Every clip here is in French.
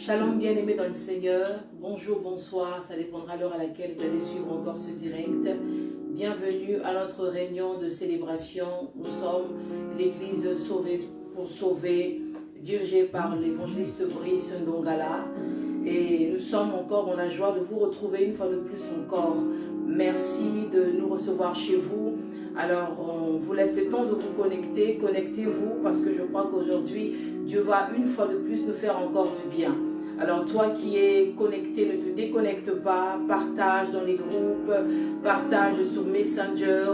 Shalom bien-aimés dans le Seigneur, bonjour, bonsoir, ça dépendra de l'heure à laquelle vous allez suivre encore ce direct. Bienvenue à notre réunion de célébration. Nous sommes l'église Sauvée pour sauver, dirigée par l'évangéliste Brice Ndongala. Et nous sommes encore dans la joie de vous retrouver une fois de plus encore. Merci de nous recevoir chez vous. Alors, on vous laisse le temps de vous connecter. Connectez-vous parce que je crois qu'aujourd'hui, Dieu va une fois de plus nous faire encore du bien. Alors, toi qui es connecté, ne te déconnecte pas. Partage dans les groupes, partage sur Messenger,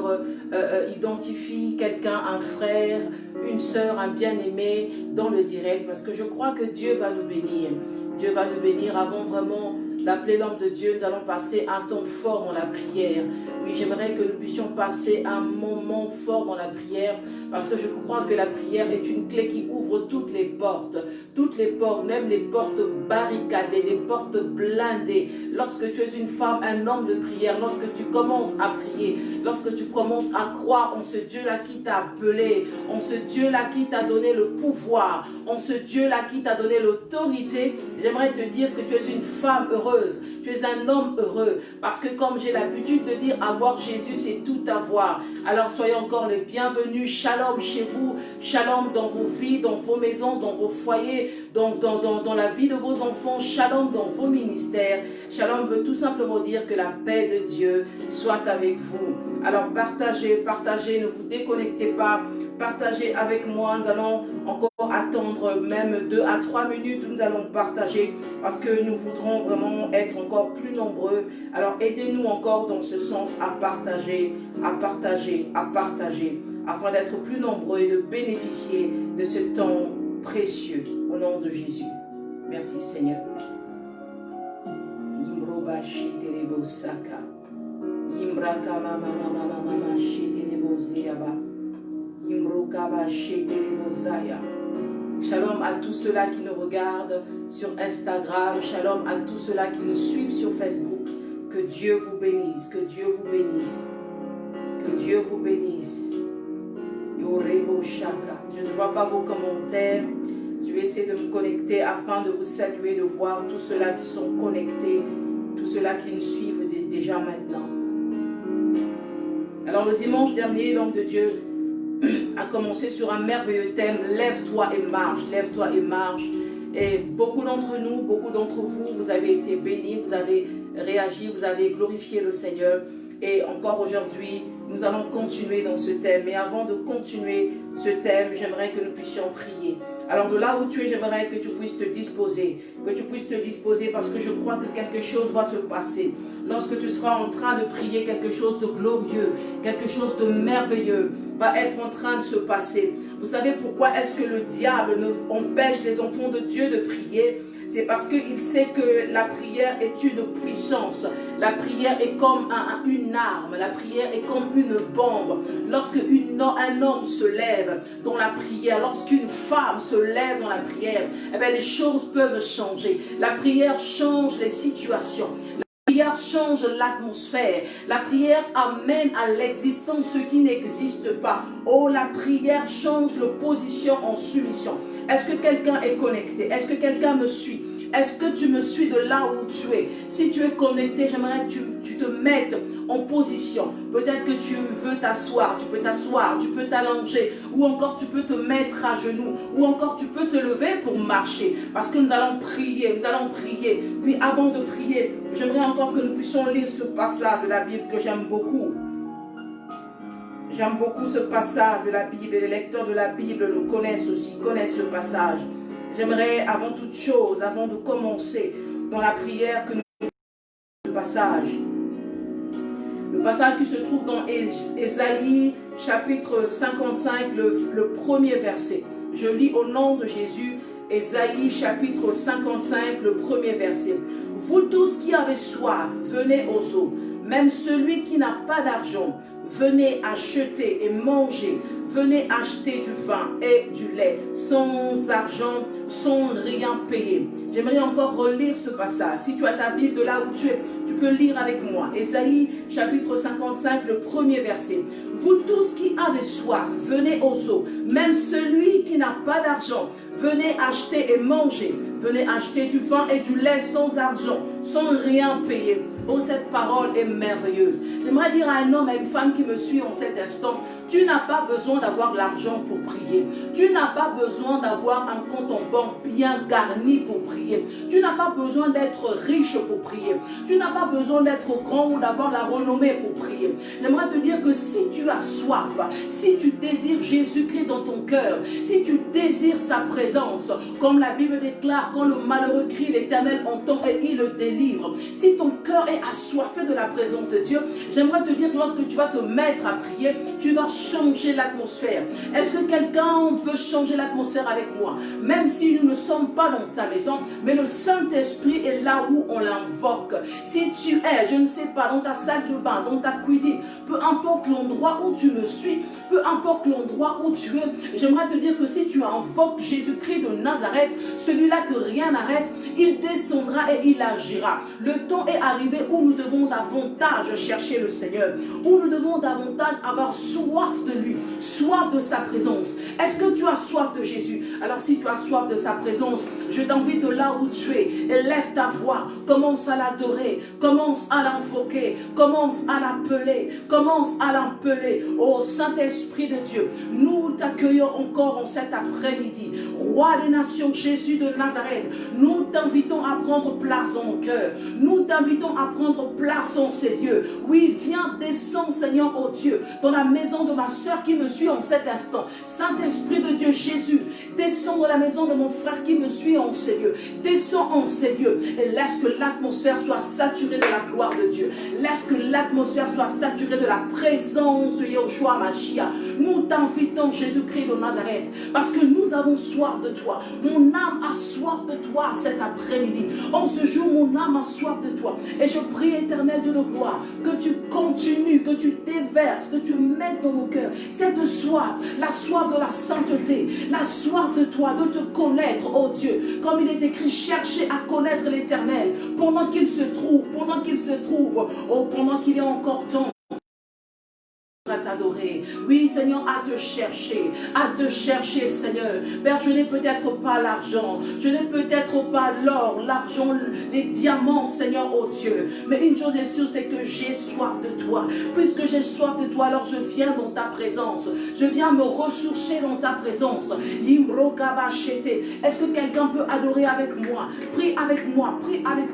identifie quelqu'un, un frère, une sœur, un bien-aimé dans le direct parce que je crois que Dieu va nous bénir. Dieu va nous bénir. Avant vraiment d'appeler l'homme de Dieu, nous allons passer un temps fort dans la prière. Oui, j'aimerais que nous puissions passer un moment fort dans la prière parce que je crois que la prière est une clé qui ouvre toutes les portes, même les portes barricadées, les portes blindées. Lorsque tu es une femme, un homme de prière, lorsque tu commences à prier, lorsque tu commences à croire en ce Dieu-là qui t'a appelé, en ce Dieu-là qui t'a donné le pouvoir, en ce Dieu-là qui t'a donné l'autorité, j'aimerais te dire que tu es une femme heureuse, tu es un homme heureux, parce que comme j'ai l'habitude de dire, avoir Jésus, c'est tout avoir. Alors soyez encore les bienvenus, shalom chez vous, shalom dans vos vies, dans vos maisons, dans vos foyers, dans la vie de vos enfants, shalom dans vos ministères. Shalom veut tout simplement dire que la paix de Dieu soit avec vous. Alors partagez, ne vous déconnectez pas. Partagez avec moi, nous allons encore attendre même 2 à 3 minutes, nous allons partager parce que nous voudrons vraiment être encore plus nombreux. Alors aidez-nous encore dans ce sens à partager, afin d'être plus nombreux et de bénéficier de ce temps précieux au nom de Jésus. Merci Seigneur. Shalom à tous ceux-là qui nous regardent sur Instagram. Shalom à tous ceux-là qui nous suivent sur Facebook. Que Dieu vous bénisse. Que Dieu vous bénisse. Que Dieu vous bénisse. Yorebo Shaka. Je ne vois pas vos commentaires. Je vais essayer de me connecter afin de vous saluer, de voir tous ceux-là qui sont connectés, tous ceux-là qui nous suivent déjà maintenant. Alors le dimanche dernier, l'homme de Dieu a commencé sur un merveilleux thème, lève-toi et marche, lève-toi et marche. Et beaucoup d'entre nous, beaucoup d'entre vous, vous avez été bénis, vous avez réagi, vous avez glorifié le Seigneur. Et encore aujourd'hui, nous allons continuer dans ce thème. Mais avant de continuer ce thème, j'aimerais que nous puissions prier. Alors de là où tu es, j'aimerais que tu puisses te disposer, parce que je crois que quelque chose va se passer. Lorsque tu seras en train de prier, quelque chose de glorieux, quelque chose de merveilleux va être en train de se passer. Vous savez pourquoi est-ce que le diable empêche les enfants de Dieu de prier? C'est parce qu'il sait que la prière est une puissance. La prière est comme une arme. La prière est comme une bombe. Lorsque un homme se lève dans la prière, lorsqu'une femme se lève dans la prière, eh bien, les choses peuvent changer. La prière change les situations. La prière change l'atmosphère. La prière amène à l'existence ce qui n'existe pas. Oh, la prière change l'opposition en soumission. Est-ce que quelqu'un est connecté? Est-ce que quelqu'un me suit? Est-ce que tu me suis de là où tu es? Si tu es connecté, j'aimerais que tu te mettes en position. Peut-être que tu veux t'asseoir, tu peux t'allonger, ou encore tu peux te mettre à genoux, ou encore tu peux te lever pour marcher. Parce que nous allons prier. Oui, avant de prier, j'aimerais encore que nous puissions lire ce passage de la Bible que j'aime beaucoup. J'aime beaucoup ce passage de la Bible, et les lecteurs de la Bible le connaissent aussi, connaissent ce passage. J'aimerais avant toute chose, avant de commencer dans la prière, que nous le passage qui se trouve dans Ésaïe chapitre 55, le premier verset. Je lis au nom de Jésus, Ésaïe chapitre 55, le premier verset. Vous tous qui avez soif, venez aux eaux. Même celui qui n'a pas d'argent, venez acheter et manger. Venez acheter du vin et du lait, sans argent, sans rien payer. J'aimerais encore relire ce passage. Si tu as ta Bible de là où tu es, tu peux lire avec moi. Ésaïe, chapitre 55, le premier verset. Vous tous qui avez soif, venez aux eaux. Même celui qui n'a pas d'argent, venez acheter et manger. Venez acheter du vin et du lait sans argent, sans rien payer. Oh, cette parole est merveilleuse. J'aimerais dire à un homme, à une femme qui me suit en cet instant, tu n'as pas besoin d'avoir l'argent pour prier. Tu n'as pas besoin d'avoir un compte en banque bien garni pour prier. Tu n'as pas besoin d'être riche pour prier. Tu n'as pas besoin d'être grand ou d'avoir la renommée pour prier. J'aimerais te dire que si tu as soif, si tu désires Jésus-Christ dans ton cœur, si tu désires sa présence, comme la Bible déclare, quand le malheureux crie, l'Éternel entend et il le délivre. Si ton cœur est assoiffé de la présence de Dieu, j'aimerais te dire que lorsque tu vas te mettre à prier, tu vas changer l'atmosphère. Est-ce que quelqu'un veut changer l'atmosphère avec moi? Même si nous ne sommes pas dans ta maison, mais le Saint-Esprit est là où on l'invoque. Si tu es, je ne sais pas, dans ta salle de bain, dans ta cuisine, peu importe l'endroit où tu me suis, peu importe l'endroit où tu es, j'aimerais te dire que si tu invoques Jésus-Christ de Nazareth, celui-là que rien n'arrête, il descendra et il agira. Le temps est arrivé où nous devons davantage chercher le Seigneur, où nous devons davantage avoir soif de lui, soif de sa présence. Est-ce que tu as soif de Jésus? Alors si tu as soif de sa présence, je t'invite de là où tu es, élève ta voix, commence à l'adorer, commence à l'invoquer, commence à l'appeler, commence à l'appeler. Ô Saint-Esprit de Dieu, nous t'accueillons encore en cet après-midi. Roi des nations, Jésus de Nazareth, nous t'invitons à prendre place dans nos cœurs. Nous t'invitons à prendre place en ces lieux. Oui, viens, descends, Seigneur, ô Dieu, dans la maison de ma soeur qui me suit en cet instant. Saint-Esprit de Dieu, Jésus, descends dans la maison de mon frère qui me suit en ces lieux. Descends en ces lieux et laisse que l'atmosphère soit saturée de la gloire de Dieu. Laisse que l'atmosphère soit saturée de la présence de Yeshua Mashiach. Nous t'invitons, Jésus-Christ de Nazareth, parce que nous avons soif de toi. Mon âme a soif de toi cet après-midi. En ce jour, mon âme a soif de toi. Et je prie, Éternel Dieu de gloire, que tu continues, que tu déverses, que tu mettes dans nos cœurs cette soif, la soif de la sainteté, la soif de toi, de te connaître, oh Dieu. Comme il est écrit, cherchez à connaître l'Éternel pendant qu'il se trouve, oh, pendant qu'il y a encore temps à t'adorer. Oui, Seigneur, à te chercher, Seigneur. Père, je n'ai peut-être pas l'argent, je n'ai peut-être pas l'or, l'argent, les diamants, Seigneur, oh Dieu. Mais une chose est sûre, c'est que j'ai soif de toi. Puisque j'ai soif de toi, alors je viens dans ta présence. Je viens me ressourcer dans ta présence. Est-ce que quelqu'un peut adorer avec moi? Prie avec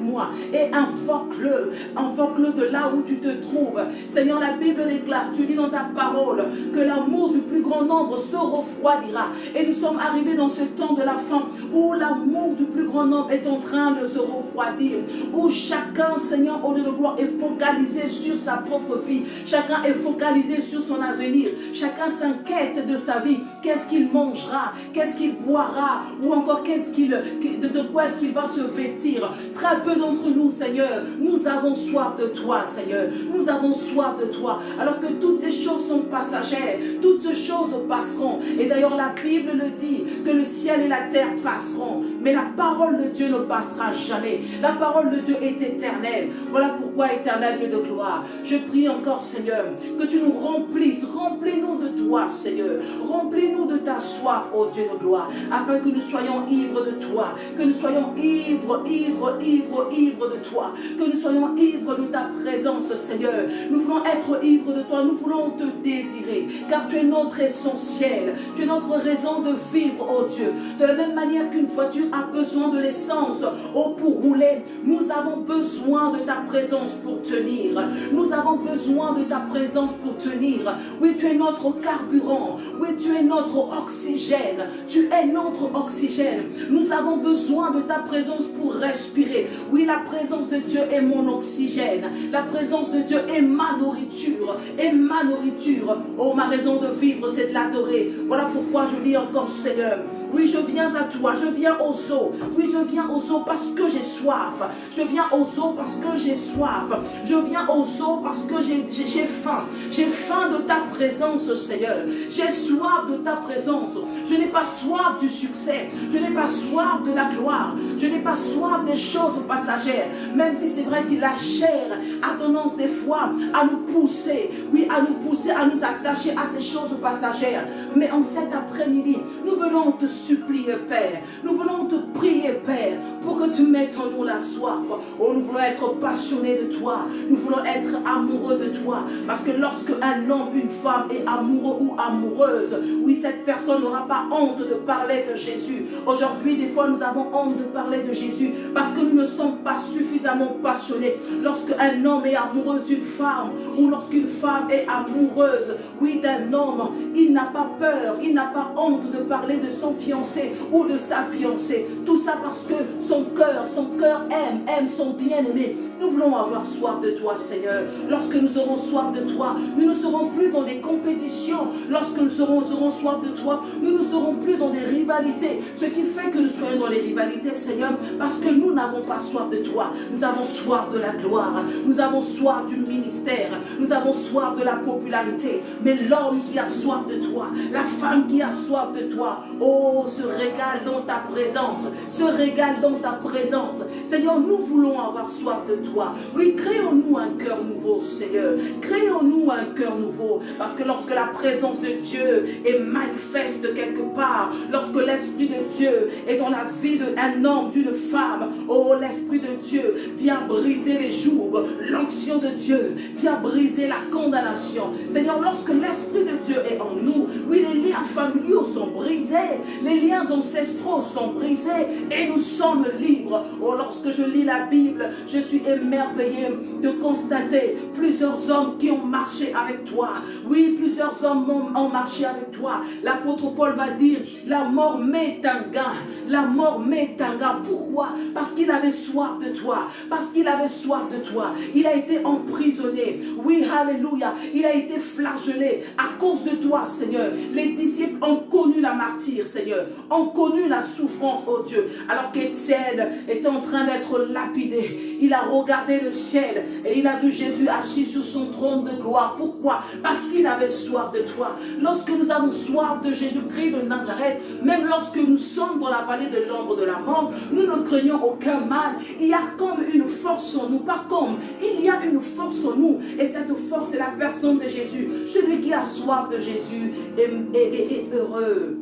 moi et invoque-le de là où tu te trouves. Seigneur, la Bible déclare, tu dis dans ta parole que l'amour du plus grand nombre se refroidira. Et nous sommes arrivés dans ce temps de la fin où l'amour du plus grand nombre est en train de se refroidir. Où chacun, Seigneur, au lieu de gloire, est focalisé sur sa propre vie. Chacun est focalisé sur son avenir. Chacun s'inquiète de sa vie. Qu'est-ce qu'il mangera? Qu'est-ce qu'il boira? Ou encore de quoi est-ce qu'il va se vêtir? Très peu d'entre nous, Seigneur, nous avons soif de toi, Seigneur. Nous avons soif de toi. Alors que toutes ces choses sont passagères. Toutes ces choses passeront. Et d'ailleurs, la Bible le dit, que le ciel et la terre passeront. Mais la parole de Dieu ne passera jamais. La parole de Dieu est éternelle. Voilà pourquoi, éternel Dieu de gloire, je prie encore, Seigneur, que tu nous remplisses. Remplis-nous de toi, Seigneur. Remplis-nous de ta soif, ô Dieu de gloire, afin que nous soyons ivres de toi. Que nous soyons ivres de toi. Que nous soyons ivres de ta présence, Seigneur. Nous voulons être ivres de toi. Nous voulons te désirer. Car tu es notre essentiel. Tu es notre raison de vivre, ô Dieu. De la même manière qu'une voiture a besoin de l'essence pour rouler, nous avons besoin de ta présence pour tenir. Nous avons besoin de ta présence pour tenir. Oui, tu es notre carburant. Oui, tu es notre oxygène. Tu es notre oxygène. Nous avons besoin de ta présence pour respirer. Oui, la présence de Dieu est mon oxygène. La présence de Dieu est ma nourriture. Et ma nourriture. Oh, ma raison de vivre, c'est de l'adorer. Voilà pourquoi je dis encore, Seigneur, oui, je viens à toi, je viens aux eaux. Oui, je viens aux eaux parce que j'ai soif. Je viens aux eaux parce que j'ai soif. Je viens aux eaux parce que j'ai faim. J'ai faim de ta présence, Seigneur. J'ai soif de ta présence. Je n'ai pas soif du succès. Je n'ai pas soif de la gloire. Je n'ai pas soif des choses passagères. Même si c'est vrai que la chair a tendance des fois à nous pousser. Oui, à nous pousser, à nous attacher à ces choses passagères. Mais en cet après-midi, nous venons te supplier, Père. Nous venons te prier, Père, pour que tu mettes en nous la soif. Oh, nous voulons être passionnés de toi. Nous voulons être amoureux de toi. Parce que lorsque un homme, une femme est amoureux ou amoureuse, oui, cette personne n'aura pas honte de parler de Jésus. Aujourd'hui, des fois, nous avons honte de parler de Jésus parce que nous ne sommes pas suffisamment passionnés. Lorsque un homme est amoureux d'une femme ou lorsqu'une femme est amoureuse, oui, d'un homme, il n'a pas peur, il n'a pas honte de parler de son fiancé ou de sa fiancée. Tout ça parce que son cœur aime son bien-aimé. Nous voulons avoir soif de toi, Seigneur. Lorsque nous aurons soif de toi, nous ne serons plus dans des compétitions. Lorsque nous aurons soif de toi, nous ne serons plus dans des rivalités. Ce qui fait que nous soyons dans les rivalités, Seigneur, parce que nous n'avons pas soif de toi. Nous avons soif de la gloire. Nous avons soif du ministère. Nous avons soif de la popularité. Mais l'homme qui a soif de toi, la femme qui a soif de toi, oh, se régale dans ta présence. Se régale dans ta présence. Seigneur, nous voulons avoir soif de toi. Oui, créons-nous un cœur nouveau, Seigneur. Créons-nous un cœur nouveau. Parce que lorsque la présence de Dieu est manifeste quelque part, lorsque l'Esprit de Dieu est dans la vie d'un homme, d'une femme, oh, l'Esprit de Dieu vient briser les jougs. L'onction de Dieu vient briser la condamnation. Seigneur, lorsque l'Esprit de Dieu est en nous, oui, les liens familiaux sont brisés, les liens ancestraux sont brisés et nous sommes libres. Oh, lorsque je lis la Bible, je suis émerveillé de constater plusieurs hommes qui ont marché avec toi. Oui, plusieurs hommes ont marché avec toi. L'apôtre Paul va dire, la mort m'est un gain. La mort m'est un gain. Pourquoi? Parce qu'il avait soif de toi. Parce qu'il avait soif de toi. Il a été emprisonné. Oui, alléluia. Il a été flagellé à cause de toi, Seigneur. Les disciples ont connu la martyre, Seigneur. Ont connu la souffrance, oh Dieu. Alors qu'Étienne était en train d'être lapidé, il a regardé le ciel et il a vu Jésus assis sur son trône de gloire. Pourquoi? Parce qu'il avait soif de toi. Lorsque nous avons soif de Jésus-Christ de Nazareth, même lorsque nous sommes dans la vallée de l'ombre de la mort, nous ne craignons aucun mal. Il y a comme une force en nous, pas comme, il y a une force en nous, et cette force est la personne de Jésus. Celui qui a soif de Jésus est heureux.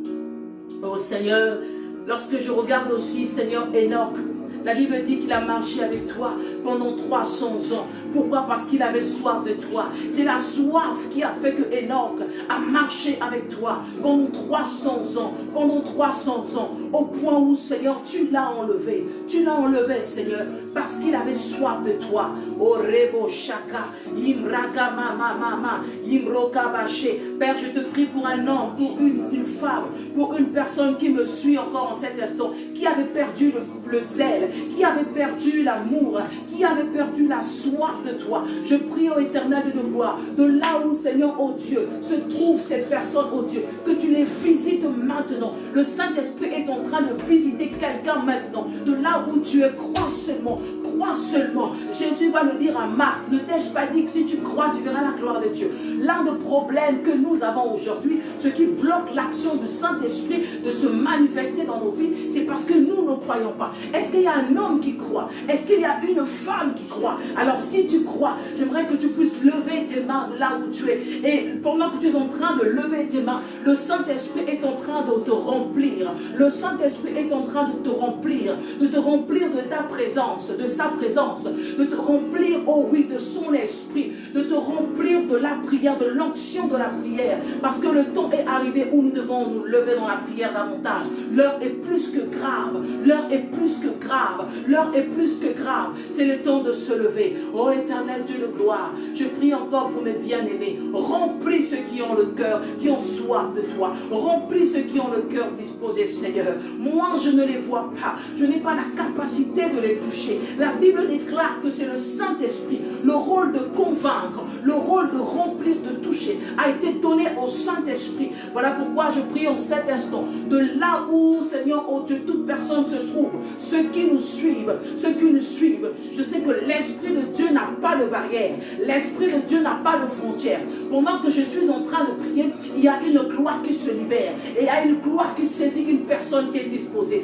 Oh Seigneur, lorsque je regarde aussi, Seigneur, Enoch, la Bible dit qu'il a marché avec toi pendant 300 ans. Pourquoi? Parce qu'il avait soif de toi. C'est la soif qui a fait que Enoch a marché avec toi pendant 300 ans. Pendant 300 ans. Au point où, Seigneur, tu l'as enlevé. Tu l'as enlevé, Seigneur, parce qu'il avait soif de toi. Oh, Rebo Shaka, Imraka Mama, Imroka Baché. Père, je te prie pour un homme, pour une femme, pour une personne qui me suit encore en cet instant, qui avait perdu le zèle, qui avait perdu l'amour, qui avait perdu la soif de toi. Je prie au Éternel de gloire, de là où, Seigneur, oh Dieu, se trouvent ces personnes, oh Dieu, que tu les visites maintenant. Le Saint-Esprit est en train de visiter quelqu'un maintenant. De là où tu es, crois seulement. Crois seulement. Jésus va le dire à Marthe, ne t'ai-je pas dit que si tu crois, tu verras la gloire de Dieu. L'un des problèmes que nous avons aujourd'hui, ce qui bloque l'action du Saint-Esprit de se manifester dans nos vies, c'est parce que nous ne croyons pas. Est-ce qu'il y a un homme qui croit? Est-ce qu'il y a une femme qui croit? Alors si tu crois, j'aimerais que tu puisses lever tes mains de là où tu es. Et pendant que tu es en train de lever tes mains, le Saint-Esprit est en train de te remplir. Le Saint-Esprit est en train de te remplir de ta présence, de sa présence, de te remplir, oh oui, de son esprit, de te remplir de la prière, de l'onction de la prière. Parce que le temps est arrivé où nous devons nous lever dans la prière davantage. L'heure est plus que grave. L'heure est plus que grave. L'heure est plus que grave. C'est le temps de se lever. Oh Éternel Dieu de gloire, je prie encore pour mes bien-aimés. Remplis ceux qui ont le cœur, qui ont soif de toi. Remplis ceux qui ont le cœur disposé, Seigneur. Moi, je ne les vois pas. Je n'ai pas la capacité de les toucher. La Bible déclare que c'est le Saint-Esprit, le rôle de convaincre. convaincre. Le rôle de remplir, de toucher a été donné au Saint-Esprit. Voilà pourquoi je prie en cet instant, de là où, Seigneur, oh Dieu, toute personne se trouve, ceux qui nous suivent, je sais que l'Esprit de Dieu n'a pas de barrière, l'Esprit de Dieu n'a pas de frontière. Pendant que je suis en train de prier, il y a une gloire qui se libère, et il y a une gloire qui saisit une personne qui est disposée.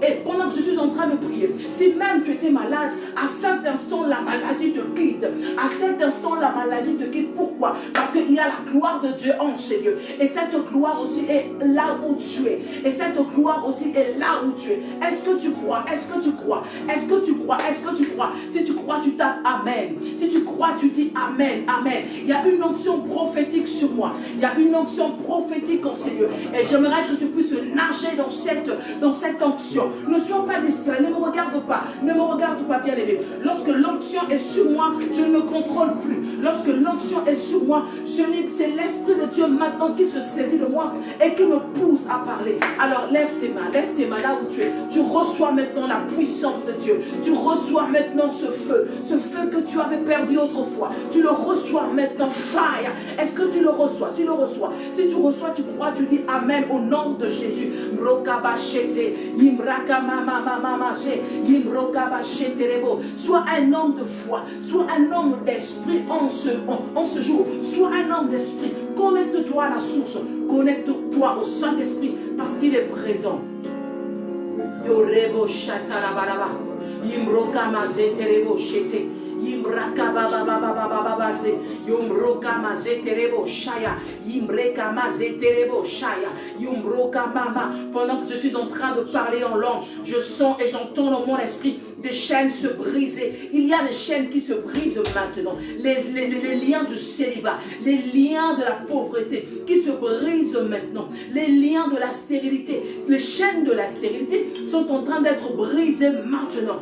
Et pendant que je suis en train de prier, si même tu étais malade, à cet instant la maladie te quitte, à cet instant la maladie te quitte. Pourquoi? Parce qu'il y a la gloire de Dieu en ces lieux, et cette gloire aussi est là où tu es, et cette gloire aussi est là où tu es. Est-ce que tu crois? Est-ce que tu crois? Est-ce que tu crois? Est-ce que tu crois? Si tu crois, tu tapes Amen. Si tu crois, tu dis Amen, Amen. Il y a une onction prophétique sur moi, il y a une onction prophétique en ces lieux, et j'aimerais que tu puisses nager dans cette onction. Ne sois pas distrait, ne me regarde pas, bien aimé. Lorsque l'onction est sur moi, je ne me contrôle plus. Lorsque l'onction est sur moi, c'est l'Esprit de Dieu maintenant qui se saisit de moi et qui me pousse à parler. Alors lève tes mains là où tu es. Tu reçois maintenant la puissance de Dieu. Tu reçois maintenant ce feu que tu avais perdu autrefois. Tu le reçois maintenant, fire. Est-ce que tu le reçois? Tu le reçois. Si tu reçois, tu crois, tu dis Amen au nom de Jésus. Sois un homme de foi, sois un homme d'esprit en ce jour, sois un homme d'esprit. Connecte-toi à la source, connecte-toi au Saint-Esprit parce qu'il est présent. Yorebo Shatarabaraba, Imroka Mazeterebo Shete. Imraka baba baba baba baba se yumroka mazeterebo shaya imreka mazeterebo shaya yumroka mama. Pendant que je suis en train de parler en langue, je sens et j'entends dans mon esprit des chaînes se briser. Il y a des chaînes qui se brisent maintenant, les liens du célibat, les liens de la pauvreté qui se brisent maintenant, les liens de la stérilité, les chaînes de la stérilité sont en train d'être brisées maintenant.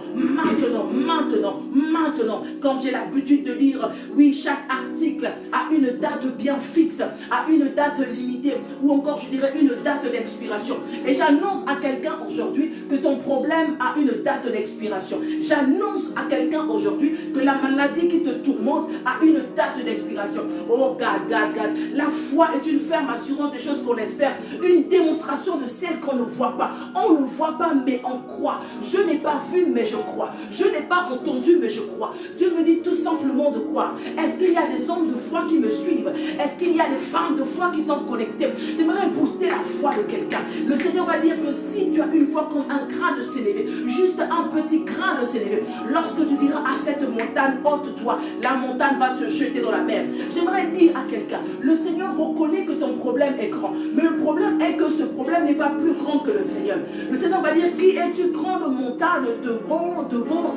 Comme j'ai l'habitude de dire, oui, chaque article a une date bien fixe, a une date limitée, ou encore je dirais une date d'expiration. Et j'annonce à quelqu'un aujourd'hui que ton problème a une date d'expiration. J'annonce à quelqu'un aujourd'hui que la maladie qui te tourmente a une date d'expiration. Oh God. La foi est une ferme assurance des choses qu'on espère, une démonstration de celles qu'on ne voit pas. On ne voit pas, mais on croit. Je n'ai pas vu, mais je crois. Je n'ai pas entendu, mais je crois. Dieu me dit tout simplement de croire. Est-ce qu'il y a des hommes de foi qui me suivent? Est-ce qu'il y a des femmes de foi qui sont connectées? J'aimerais booster la foi de quelqu'un. Le Seigneur va dire que si tu as une foi comme un grain de sénévé, juste un petit grain de sénévé, lorsque tu diras à cette montagne, ôte-toi, la montagne va se jeter dans la mer. J'aimerais dire à quelqu'un, le Seigneur reconnaît que ton problème est grand, mais le problème est que ce problème n'est pas plus grand que le Seigneur. Le Seigneur va dire, qui es-tu grande montagne devant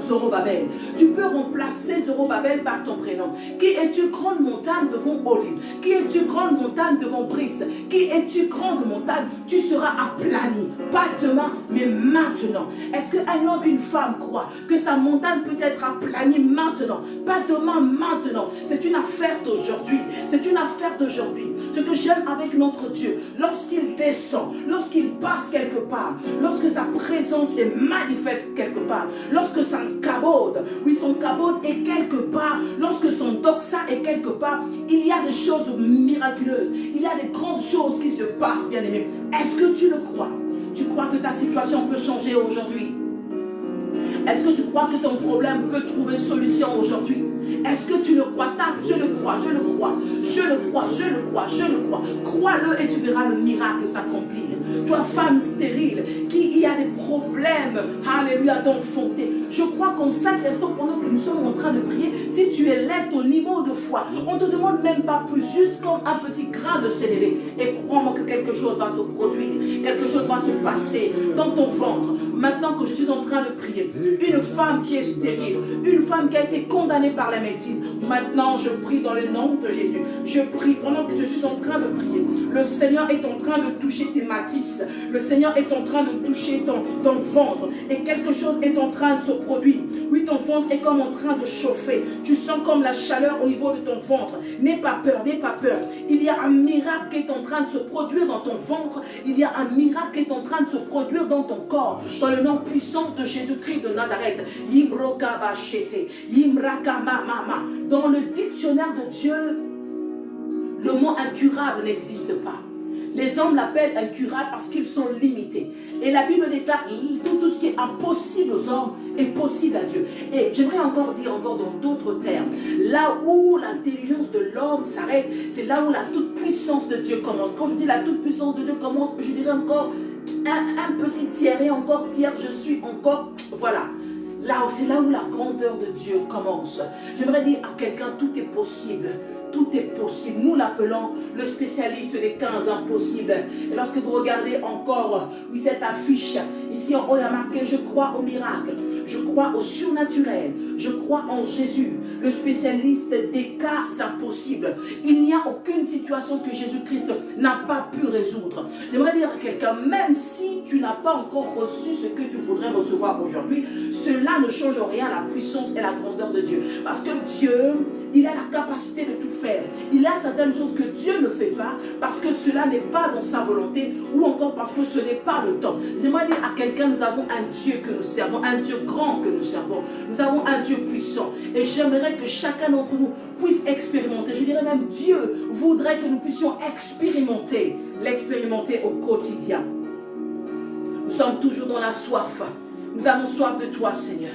Zorobabel? Tu peux remplacer Zorobabel par ton prénom. Qui es-tu grande montagne devant Olim? Qui es-tu grande montagne devant Brice? Qui es-tu grande montagne? Tu seras aplani, pas demain, mais maintenant. Est-ce qu'un homme, une femme croit que sa montagne peut être aplanie maintenant? Pas demain, maintenant. C'est une affaire d'aujourd'hui. C'est une affaire d'aujourd'hui. Ce que j'aime avec notre Dieu, lorsqu'il descend, lorsqu'il passe quelque part, lorsque sa présence est manifeste quelque part, lorsque son kabod, oui, son kabod est quelque part, lorsque son doxa est quelque part, il y a des choses miraculeuses, il y a des grandes choses qui se passent, bien aimé. Est-ce que tu le crois? Tu crois que ta situation peut changer aujourd'hui? Est-ce que tu crois que ton problème peut trouver solution aujourd'hui? Est-ce que tu le crois? Tape, je le crois, je le crois, je le crois, je le crois, je le crois. Crois-le et tu verras le miracle s'accomplir. Toi, femme stérile, qui y a des problèmes, alléluia, d'enfanter. Je crois qu'en cet instant, pendant que nous sommes en train de prier, si tu élèves ton niveau de foi, on ne te demande même pas plus, juste comme un petit grain de s'élever. Et crois-moi que quelque chose va se produire, quelque chose va se passer dans ton ventre. Maintenant que je suis en train de prier, une femme qui est stérile, une femme qui a été condamnée par la médecine, maintenant je prie dans le nom de Jésus. Je prie pendant que je suis en train de prier. Le Seigneur est en train de toucher tes matrices fils. Le Seigneur est en train de toucher ton ventre et quelque chose est en train de se produire. Oui, ton ventre est comme en train de chauffer. Tu sens comme la chaleur au niveau de ton ventre. N'aie pas peur, n'aie pas peur. Il y a un miracle qui est en train de se produire dans ton ventre. Il y a un miracle qui est en train de se produire dans ton corps. Dans le nom puissant de Jésus-Christ de Nazareth. Dans le dictionnaire de Dieu, le mot incurable n'existe pas. Les hommes l'appellent incurable parce qu'ils sont limités. Et la Bible déclare que tout ce qui est impossible aux hommes est possible à Dieu. Et j'aimerais encore dire dans d'autres termes, là où l'intelligence de l'homme s'arrête, c'est là où la toute-puissance de Dieu commence. Quand je dis la toute-puissance de Dieu commence, je dirais encore un petit tiers et encore tiers, je suis encore, voilà. C'est là où la grandeur de Dieu commence. J'aimerais dire à quelqu'un, tout est possible. Tout est possible. Nous l'appelons le spécialiste des 15 impossibles. Et lorsque vous regardez encore, oui, cette affiche, ici en haut, il y a marqué « Je crois au miracle ». Je crois au surnaturel. Je crois en Jésus, le spécialiste des cas impossibles. Il n'y a aucune situation que Jésus-Christ n'a pas pu résoudre. J'aimerais dire à quelqu'un, même si tu n'as pas encore reçu ce que tu voudrais recevoir aujourd'hui, cela ne change rien à la puissance et la grandeur de Dieu. Parce que Dieu, il a la capacité de tout faire. Il a certaines choses que Dieu ne fait pas parce que cela n'est pas dans sa volonté ou encore parce que ce n'est pas le temps. J'aimerais dire à quelqu'un, nous avons un Dieu que nous servons, un Dieu grand que nous servons. Nous avons un Dieu puissant. Et j'aimerais que chacun d'entre nous puisse expérimenter. Je dirais même Dieu voudrait que nous puissions l'expérimenter au quotidien. Nous sommes toujours dans la soif. Nous avons soif de toi, Seigneur.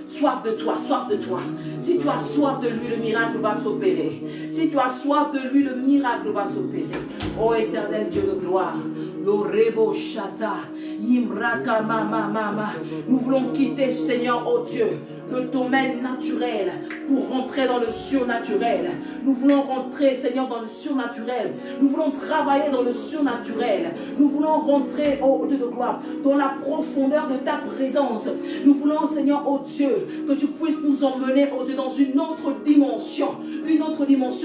Soif de toi, soif de toi. Si tu as soif de lui, le miracle va s'opérer. Si tu as soif de lui, le miracle va s'opérer. Ô éternel Dieu de gloire, l'orebo chata, imraka mama. Nous voulons quitter, Seigneur, ô Dieu, le domaine naturel pour rentrer dans le surnaturel. Nous voulons rentrer, Seigneur, dans le surnaturel. Nous voulons travailler dans le surnaturel. Nous voulons rentrer, ô Dieu de gloire, dans la profondeur de ta présence. Nous voulons, Seigneur, ô Dieu, que tu puisses nous emmener, ô Dieu, dans une autre dimension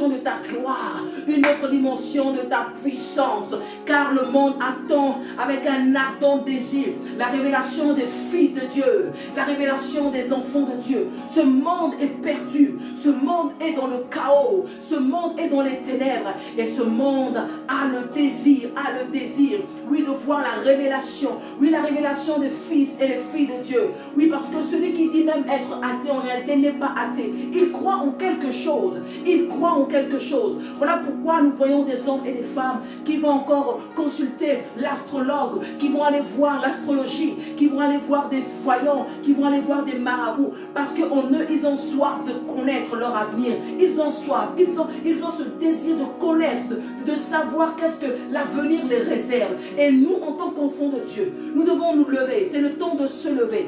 de ta gloire, une autre dimension de ta puissance. Car le monde attend avec un ardent désir la révélation des fils de Dieu, la révélation des enfants de Dieu. Ce monde est perdu, ce monde est dans le chaos, ce monde est dans les ténèbres et ce monde a le désir, oui, de voir la révélation, oui, la révélation des fils et des filles de Dieu. Oui, parce que celui qui dit même être athée en réalité n'est pas athée. Il croit en quelque chose, Voilà pourquoi nous voyons des hommes et des femmes qui vont encore consulter l'astrologue, qui vont aller voir l'astrologie, qui vont aller voir des voyants, qui vont aller voir des marabouts. Parce qu'en eux, ils ont soif de connaître leur avenir. Ils ont soif, ils ont ce désir de connaître, de savoir qu'est-ce que l'avenir les réserve. Et nous, en tant qu'enfants de Dieu, nous devons nous lever. C'est le temps de se lever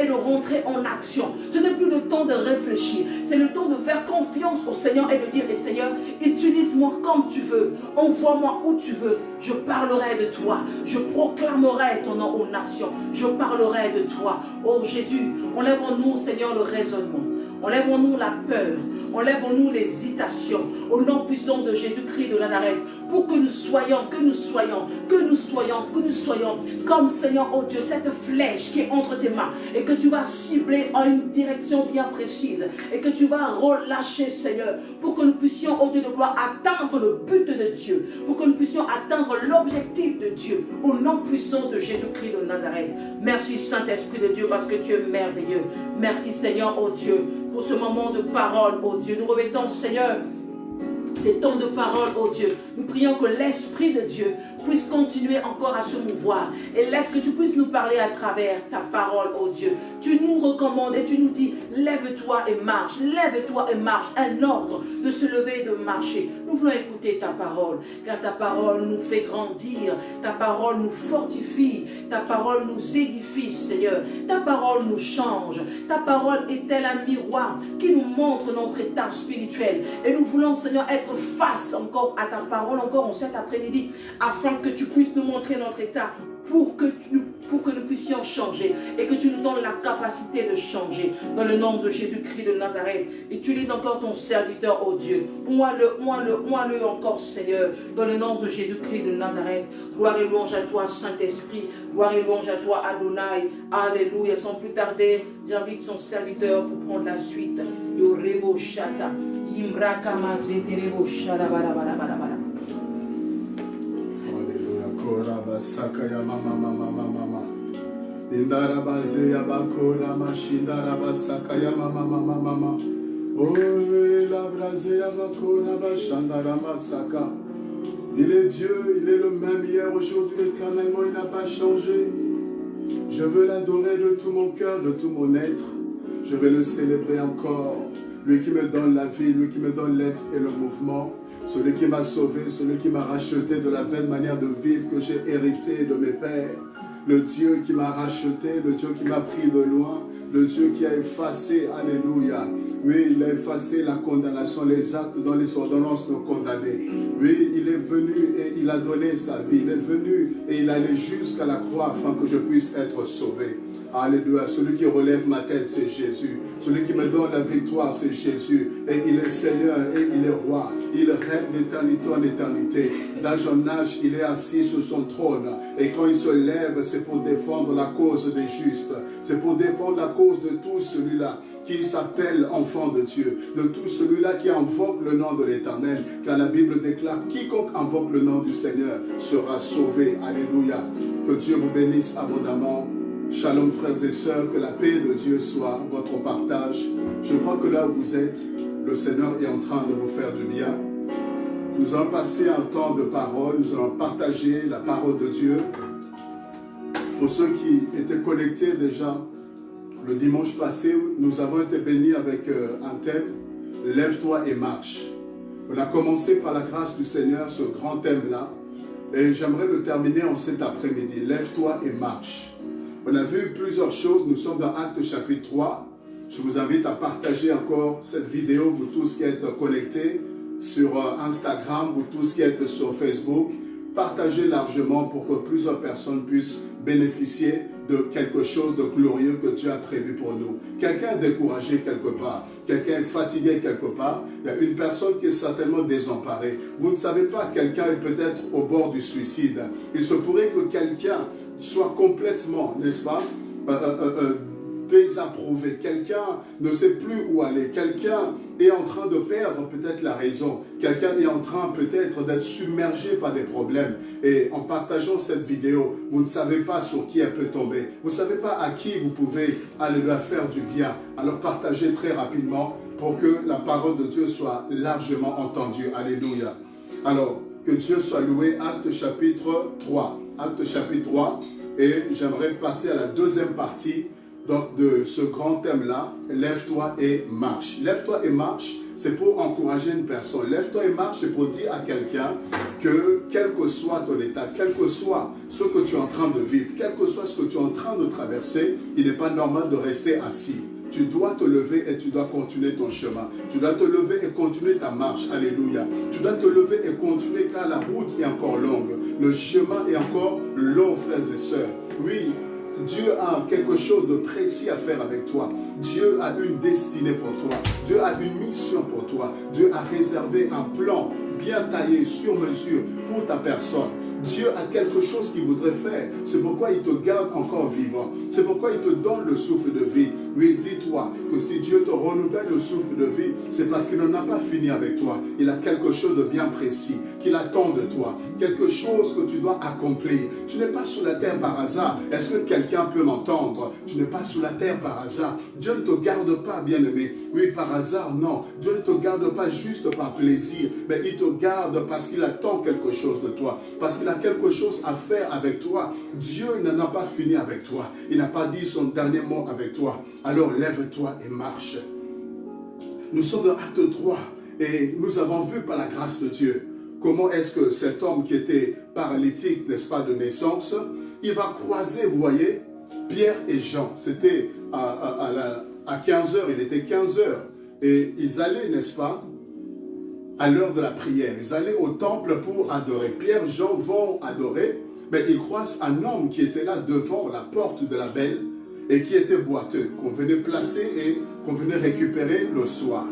et de rentrer en action. Ce n'est plus le temps de réfléchir. C'est le temps de faire confiance au Seigneur et de dire, Seigneur, utilise-moi comme tu veux. Envoie-moi où tu veux. Je parlerai de toi. Je proclamerai ton nom aux nations. Je parlerai de toi. Oh Jésus, enlève-nous, Seigneur, le raisonnement. Enlève-nous la peur. Enlève-nous l'hésitation. Au nom puissant de Jésus-Christ de Nazareth. Pour que nous soyons comme, Seigneur, oh Dieu, cette flèche qui est entre tes mains. Et que tu vas cibler en une direction bien précise. Et que tu vas relâcher, Seigneur. Pour que nous puissions, oh Dieu de gloire, atteindre le but de Dieu. Pour que nous puissions atteindre l'objectif de Dieu. Au nom puissant de Jésus-Christ de Nazareth. Merci, Saint-Esprit de Dieu, parce que tu es merveilleux. Merci, Seigneur, oh Dieu, pour ce moment de parole, oh Dieu. Nous revêtons, Seigneur, ces temps de parole, oh Dieu. Nous prions que l'Esprit de Dieu puisse continuer encore à se mouvoir. Et laisse que tu puisses nous parler à travers ta parole, oh Dieu. Tu nous recommandes et tu nous dis, lève-toi et marche. Lève-toi et marche. Un ordre de se lever et de marcher. Nous voulons écouter ta parole. Car ta parole nous fait grandir. Ta parole nous fortifie. Ta parole nous édifie, Seigneur. Ta parole nous change. Ta parole est tel un miroir qui nous montre notre état spirituel. Et nous voulons, Seigneur, être face encore à ta parole parole encore en cet après-midi, afin que tu puisses nous montrer notre état, pour que nous puissions changer et que tu nous donnes la capacité de changer. Dans le nom de Jésus-Christ de Nazareth, utilise encore ton serviteur, oh Dieu. Oins-le encore, Seigneur, dans le nom de Jésus-Christ de Nazareth. Gloire et louange à toi, Saint-Esprit. Gloire et louange à toi, Adonai. Alléluia. Sans plus tarder, j'invite son serviteur pour prendre la suite. Yorebo Shata. Imrakamaze Terebo Shada Barabarabara. Sakaya mama mama mama indarabaze yabakora mashindara sakaya mama mama mama oe la braze yabakora bashandara masaka. Il est Dieu, il est le même hier, aujourd'hui, éternellement, il n'a pas changé. Je veux l'adorer de tout mon cœur, de tout mon être. Je vais le célébrer encore. Lui qui me donne la vie, lui qui me donne l'être et le mouvement. Celui qui m'a sauvé, celui qui m'a racheté de la vaine manière de vivre que j'ai hérité de mes pères. Le Dieu qui m'a racheté, le Dieu qui m'a pris de loin, le Dieu qui a effacé, alléluia. Oui, il a effacé la condamnation, les actes dans les ordonnances nous condamnaient. Oui, il est venu et il a donné sa vie. Il est venu et il allait jusqu'à la croix afin que je puisse être sauvé. Alléluia. Celui qui relève ma tête, c'est Jésus. Celui qui me donne la victoire, c'est Jésus. Et il est Seigneur et il est roi. Il règne d'éternité en éternité. D'âge en âge, il est assis sur son trône. Et quand il se lève, c'est pour défendre la cause des justes. C'est pour défendre la cause de tout celui-là qui s'appelle enfant de Dieu. De tout celui-là qui invoque le nom de l'Éternel. Car la Bible déclare, quiconque invoque le nom du Seigneur sera sauvé. Alléluia. Que Dieu vous bénisse abondamment. Shalom frères et sœurs, que la paix de Dieu soit votre partage. Je crois que là où vous êtes, le Seigneur est en train de vous faire du bien. Nous allons passer un temps de parole, nous allons partager la parole de Dieu. Pour ceux qui étaient connectés déjà le dimanche passé, nous avons été bénis avec un thème, lève-toi et marche. On a commencé par la grâce du Seigneur ce grand thème-là et j'aimerais le terminer en cet après-midi, lève-toi et marche. On a vu plusieurs choses, nous sommes dans Actes chapitre 3. Je vous invite à partager encore cette vidéo, vous tous qui êtes connectés sur Instagram, vous tous qui êtes sur Facebook. Partagez largement pour que plusieurs personnes puissent bénéficier de quelque chose de glorieux que Dieu a prévu pour nous. Quelqu'un est découragé quelque part, quelqu'un est fatigué quelque part, il y a une personne qui est certainement désemparée. Vous ne savez pas, quelqu'un est peut-être au bord du suicide. Il se pourrait que quelqu'un soit complètement, n'est-ce pas, désapprouvé. Quelqu'un ne sait plus où aller. Quelqu'un est en train de perdre peut-être la raison. Quelqu'un est en train peut-être d'être submergé par des problèmes. Et en partageant cette vidéo, vous ne savez pas sur qui elle peut tomber. Vous ne savez pas à qui vous pouvez aller leur faire du bien. Alors partagez très rapidement pour que la parole de Dieu soit largement entendue. Alléluia. Alors, que Dieu soit loué. Actes chapitre 3. Actes chapitre 3. Et j'aimerais passer à la deuxième partie donc, de ce grand thème-là, lève-toi et marche. Lève-toi et marche, c'est pour encourager une personne. Lève-toi et marche, c'est pour dire à quelqu'un que quel que soit ton état, quel que soit ce que tu es en train de vivre, quel que soit ce que tu es en train de traverser, il n'est pas normal de rester assis. Tu dois te lever et tu dois continuer ton chemin. Tu dois te lever et continuer ta marche. Alléluia. Tu dois te lever et continuer car la route est encore longue. Le chemin est encore long, frères et sœurs. Oui, Dieu a quelque chose de précis à faire avec toi. Dieu a une destinée pour toi. Dieu a une mission pour toi. Dieu a réservé un plan bien taillé, sur mesure pour ta personne. Dieu a quelque chose qu'il voudrait faire. C'est pourquoi il te garde encore vivant. C'est pourquoi il te donne le souffle de vie. Oui, dis-toi que si Dieu te renouvelle le souffle de vie, c'est parce qu'il n'en a pas fini avec toi. Il a quelque chose de bien précis qu'il attend de toi. Quelque chose que tu dois accomplir. Tu n'es pas sous la terre par hasard. Est-ce que quelqu'un peut m'entendre? Tu n'es pas sous la terre par hasard. Dieu ne te garde pas, bien-aimé. Oui, par hasard, non. Dieu ne te garde pas juste par plaisir, mais il te garde parce qu'il attend quelque chose de toi. Parce qu'il a quelque chose à faire avec toi. Dieu n'en a pas fini avec toi. Il n'a pas dit son dernier mot avec toi. Alors lève-toi et marche. Nous sommes dans Acte 3 et nous avons vu par la grâce de Dieu comment est-ce que cet homme qui était paralytique, n'est-ce pas, de naissance, il va croiser, vous voyez, Pierre et Jean. C'était à 15 h, il était 15 h. Et ils allaient, n'est-ce pas, à l'heure de la prière. Ils allaient au temple pour adorer. Pierre et Jean vont adorer, mais ils croisent un homme qui était là devant la porte de la belle et qui était boiteux, qu'on venait placer et qu'on venait récupérer le soir.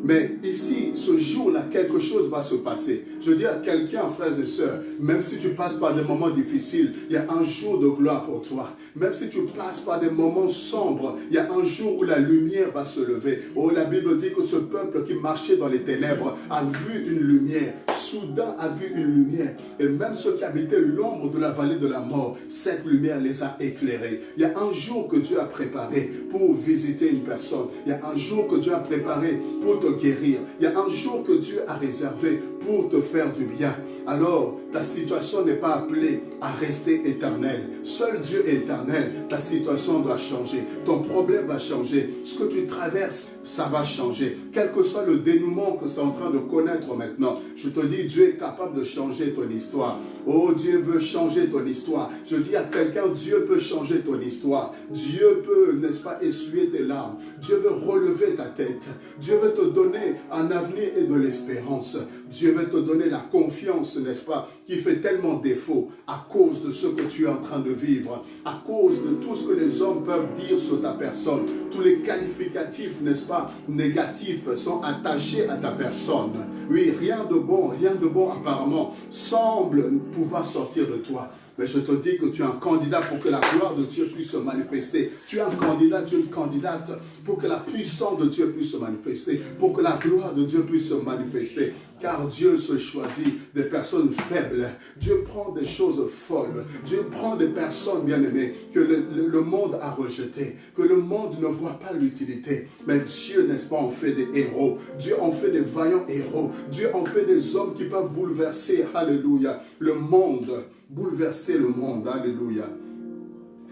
Mais ici, ce jour-là, quelque chose va se passer. Je dis à quelqu'un, frères et sœurs, même si tu passes par des moments difficiles, il y a un jour de gloire pour toi. Même si tu passes par des moments sombres, il y a un jour où la lumière va se lever. Oh, la Bible dit que ce peuple qui marchait dans les ténèbres a vu une lumière. Soudain a vu une lumière. Et même ceux qui habitaient l'ombre de la vallée de la mort, cette lumière les a éclairés. Il y a un jour que Dieu a préparé pour visiter une personne. Il y a un jour que Dieu a préparé pour te guérir. Il y a un jour que Dieu a réservé pour te faire du bien. Alors, ta situation n'est pas appelée à rester éternelle. Seul Dieu est éternel. Ta situation doit changer. Ton problème va changer. Ce que tu traverses, ça va changer. Quel que soit le dénouement que c'est en train de connaître maintenant, je te dis, Dieu est capable de changer ton histoire. Oh, Dieu veut changer ton histoire. Je dis à quelqu'un, Dieu peut changer ton histoire. Dieu peut, n'est-ce pas, essuyer tes larmes. Dieu veut relever ta tête. Dieu veut te donner un avenir et de l'espérance. Dieu veut te donner la confiance, n'est-ce pas, qui fait tellement défaut à cause de ce que tu es en train de vivre, à cause de tout ce que les hommes peuvent dire sur ta personne. Tous les qualificatifs, n'est-ce pas, négatifs sont attachés à ta personne. Oui, rien de bon apparemment semble pouvoir sortir de toi. Mais je te dis que tu es un candidat pour que la gloire de Dieu puisse se manifester. Tu es un candidat, tu es une candidate pour que la puissance de Dieu puisse se manifester, pour que la gloire de Dieu puisse se manifester. Car Dieu se choisit des personnes faibles. Dieu prend des choses folles. Dieu prend des personnes bien-aimées que le monde a rejetées, que le monde ne voit pas l'utilité. Mais Dieu, n'est-ce pas, en fait des héros. Dieu en fait des vaillants héros. Dieu en fait des hommes qui peuvent bouleverser, alléluia, le monde. Bouleverser le monde, alléluia.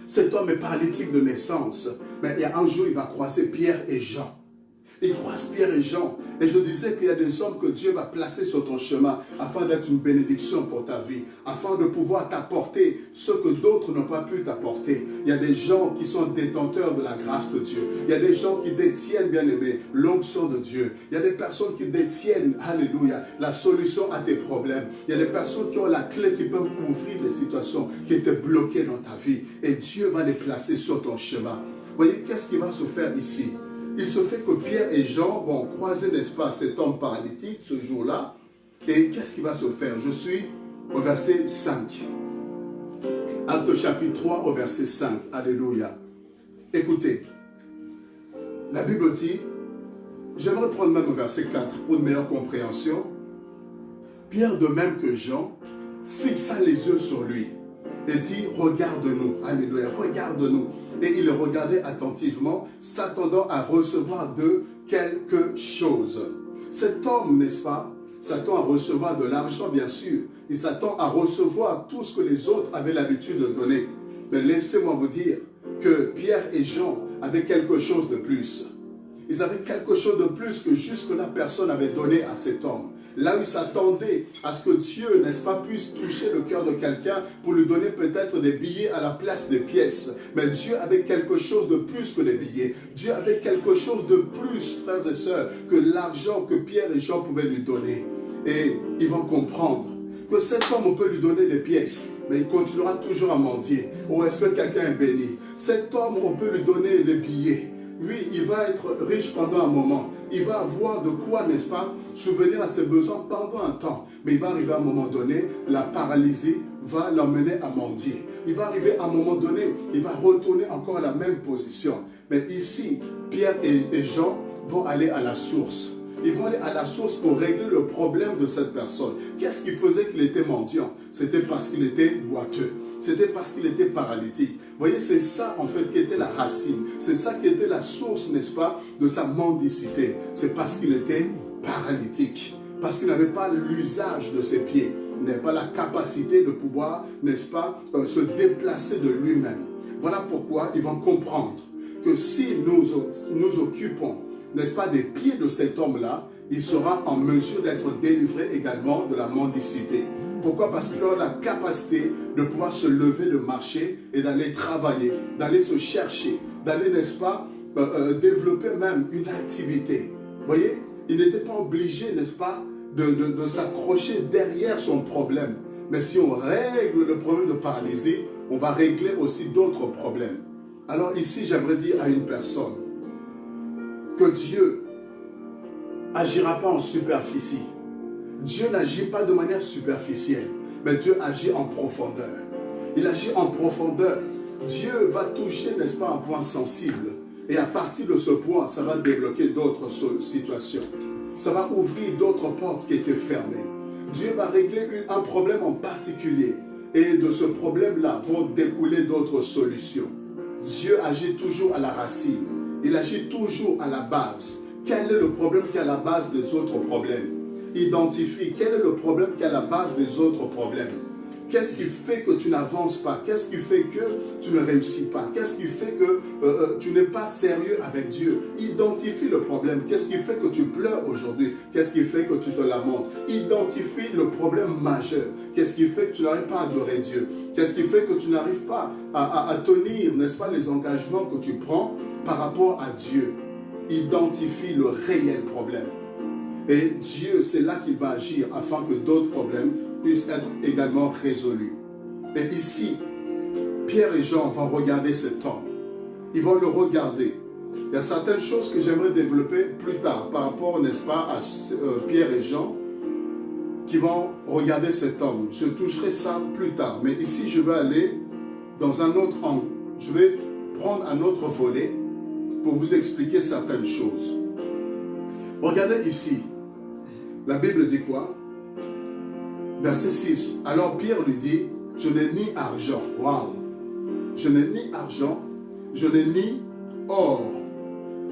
Cet homme est paralytique de naissance, mais il y a un jour, il va croiser Pierre et Jean. Il croise Pierre et Jean. Et je disais qu'il y a des hommes que Dieu va placer sur ton chemin afin d'être une bénédiction pour ta vie, afin de pouvoir t'apporter ce que d'autres n'ont pas pu t'apporter. Il y a des gens qui sont détenteurs de la grâce de Dieu. Il y a des gens qui détiennent, bien-aimés, l'onction de Dieu. Il y a des personnes qui détiennent, alléluia, la solution à tes problèmes. Il y a des personnes qui ont la clé, qui peuvent ouvrir les situations qui étaient bloquées dans ta vie. Et Dieu va les placer sur ton chemin. Vous voyez, qu'est-ce qui va se faire ici? Il se fait que Pierre et Jean vont croiser, n'est-ce pas, cet homme paralytique ce jour-là. Et qu'est-ce qui va se faire? Je suis au verset 5. Acte chapitre 3 au verset 5. Alléluia. Écoutez, la Bible dit, j'aimerais prendre même au verset 4 pour une meilleure compréhension. Pierre, de même que Jean, fixa les yeux sur lui et dit, regarde-nous. Alléluia, regarde-nous. Et il le regardait attentivement, s'attendant à recevoir d'eux quelque chose. Cet homme, n'est-ce pas, s'attend à recevoir de l'argent, bien sûr. Il s'attend à recevoir tout ce que les autres avaient l'habitude de donner. Mais laissez-moi vous dire que Pierre et Jean avaient quelque chose de plus. Ils avaient quelque chose de plus que jusque-là personne avait donné à cet homme. Là où ils s'attendaient à ce que Dieu, n'est-ce pas, puisse toucher le cœur de quelqu'un pour lui donner peut-être des billets à la place des pièces. Mais Dieu avait quelque chose de plus que les billets. Dieu avait quelque chose de plus, frères et sœurs, que l'argent que Pierre et Jean pouvaient lui donner. Et ils vont comprendre que cet homme, on peut lui donner des pièces, mais il continuera toujours à mendier. Ou est-ce que quelqu'un est béni? Cet homme, on peut lui donner les billets. Oui, il va être riche pendant un moment. Il va avoir de quoi, n'est-ce pas, souvenir à ses besoins pendant un temps. Mais il va arriver à un moment donné, la paralysie va l'emmener à mendier. Il va arriver à un moment donné, il va retourner encore à la même position. Mais ici, Pierre et Jean vont aller à la source. Ils vont aller à la source pour régler le problème de cette personne. Qu'est-ce qui faisait qu'il était mendiant? C'était parce qu'il était boiteux. C'était parce qu'il était paralytique. Vous voyez, c'est ça en fait qui était la racine. C'est ça qui était la source, n'est-ce pas, de sa mendicité. C'est parce qu'il était paralytique. Parce qu'il n'avait pas l'usage de ses pieds. Il n'avait pas la capacité de pouvoir, n'est-ce pas, se déplacer de lui-même. Voilà pourquoi ils vont comprendre que si nous occupons, n'est-ce pas, des pieds de cet homme-là, il sera en mesure d'être délivré également de la mendicité. Pourquoi? Parce qu'il a la capacité de pouvoir se lever, de marcher et d'aller travailler, d'aller se chercher, d'aller, n'est-ce pas, développer même une activité. Vous voyez, il n'était pas obligé, n'est-ce pas, de s'accrocher derrière son problème. Mais si on règle le problème de paralysie, on va régler aussi d'autres problèmes. Alors ici, j'aimerais dire à une personne que Dieu n'agira pas en superficie. Dieu n'agit pas de manière superficielle, mais Dieu agit en profondeur. Il agit en profondeur. Dieu va toucher, n'est-ce pas, un point sensible. Et à partir de ce point, ça va débloquer d'autres situations. Ça va ouvrir d'autres portes qui étaient fermées. Dieu va régler un problème en particulier. Et de ce problème-là vont découler d'autres solutions. Dieu agit toujours à la racine. Il agit toujours à la base. Quel est le problème qui est à la base des autres problèmes? Identifie quel est le problème qui est à la base des autres problèmes. Qu'est-ce qui fait que tu n'avances pas? Qu'est-ce qui fait que tu ne réussis pas? Qu'est-ce qui fait que tu n'es pas sérieux avec Dieu? Identifie le problème. Qu'est-ce qui fait que tu pleures aujourd'hui? Qu'est-ce qui fait que tu te lamentes? Identifie le problème majeur. Qu'est-ce qui fait que tu n'arrives pas à adorer Dieu? Qu'est-ce qui fait que tu n'arrives pas à tenir, n'est-ce pas, les engagements que tu prends par rapport à Dieu? Identifie le réel problème. Et Dieu, c'est là qu'il va agir afin que d'autres problèmes puissent être également résolus. Et ici, Pierre et Jean vont regarder cet homme. Ils vont le regarder. Il y a certaines choses que j'aimerais développer plus tard par rapport, n'est-ce pas, à Pierre et Jean qui vont regarder cet homme. Je toucherai ça plus tard. Mais ici, je vais aller dans un autre angle. Je vais prendre un autre volet pour vous expliquer certaines choses. Regardez ici. La Bible dit quoi? Verset 6. Alors Pierre lui dit, je n'ai ni argent. Waouh! Je n'ai ni argent, je n'ai ni or.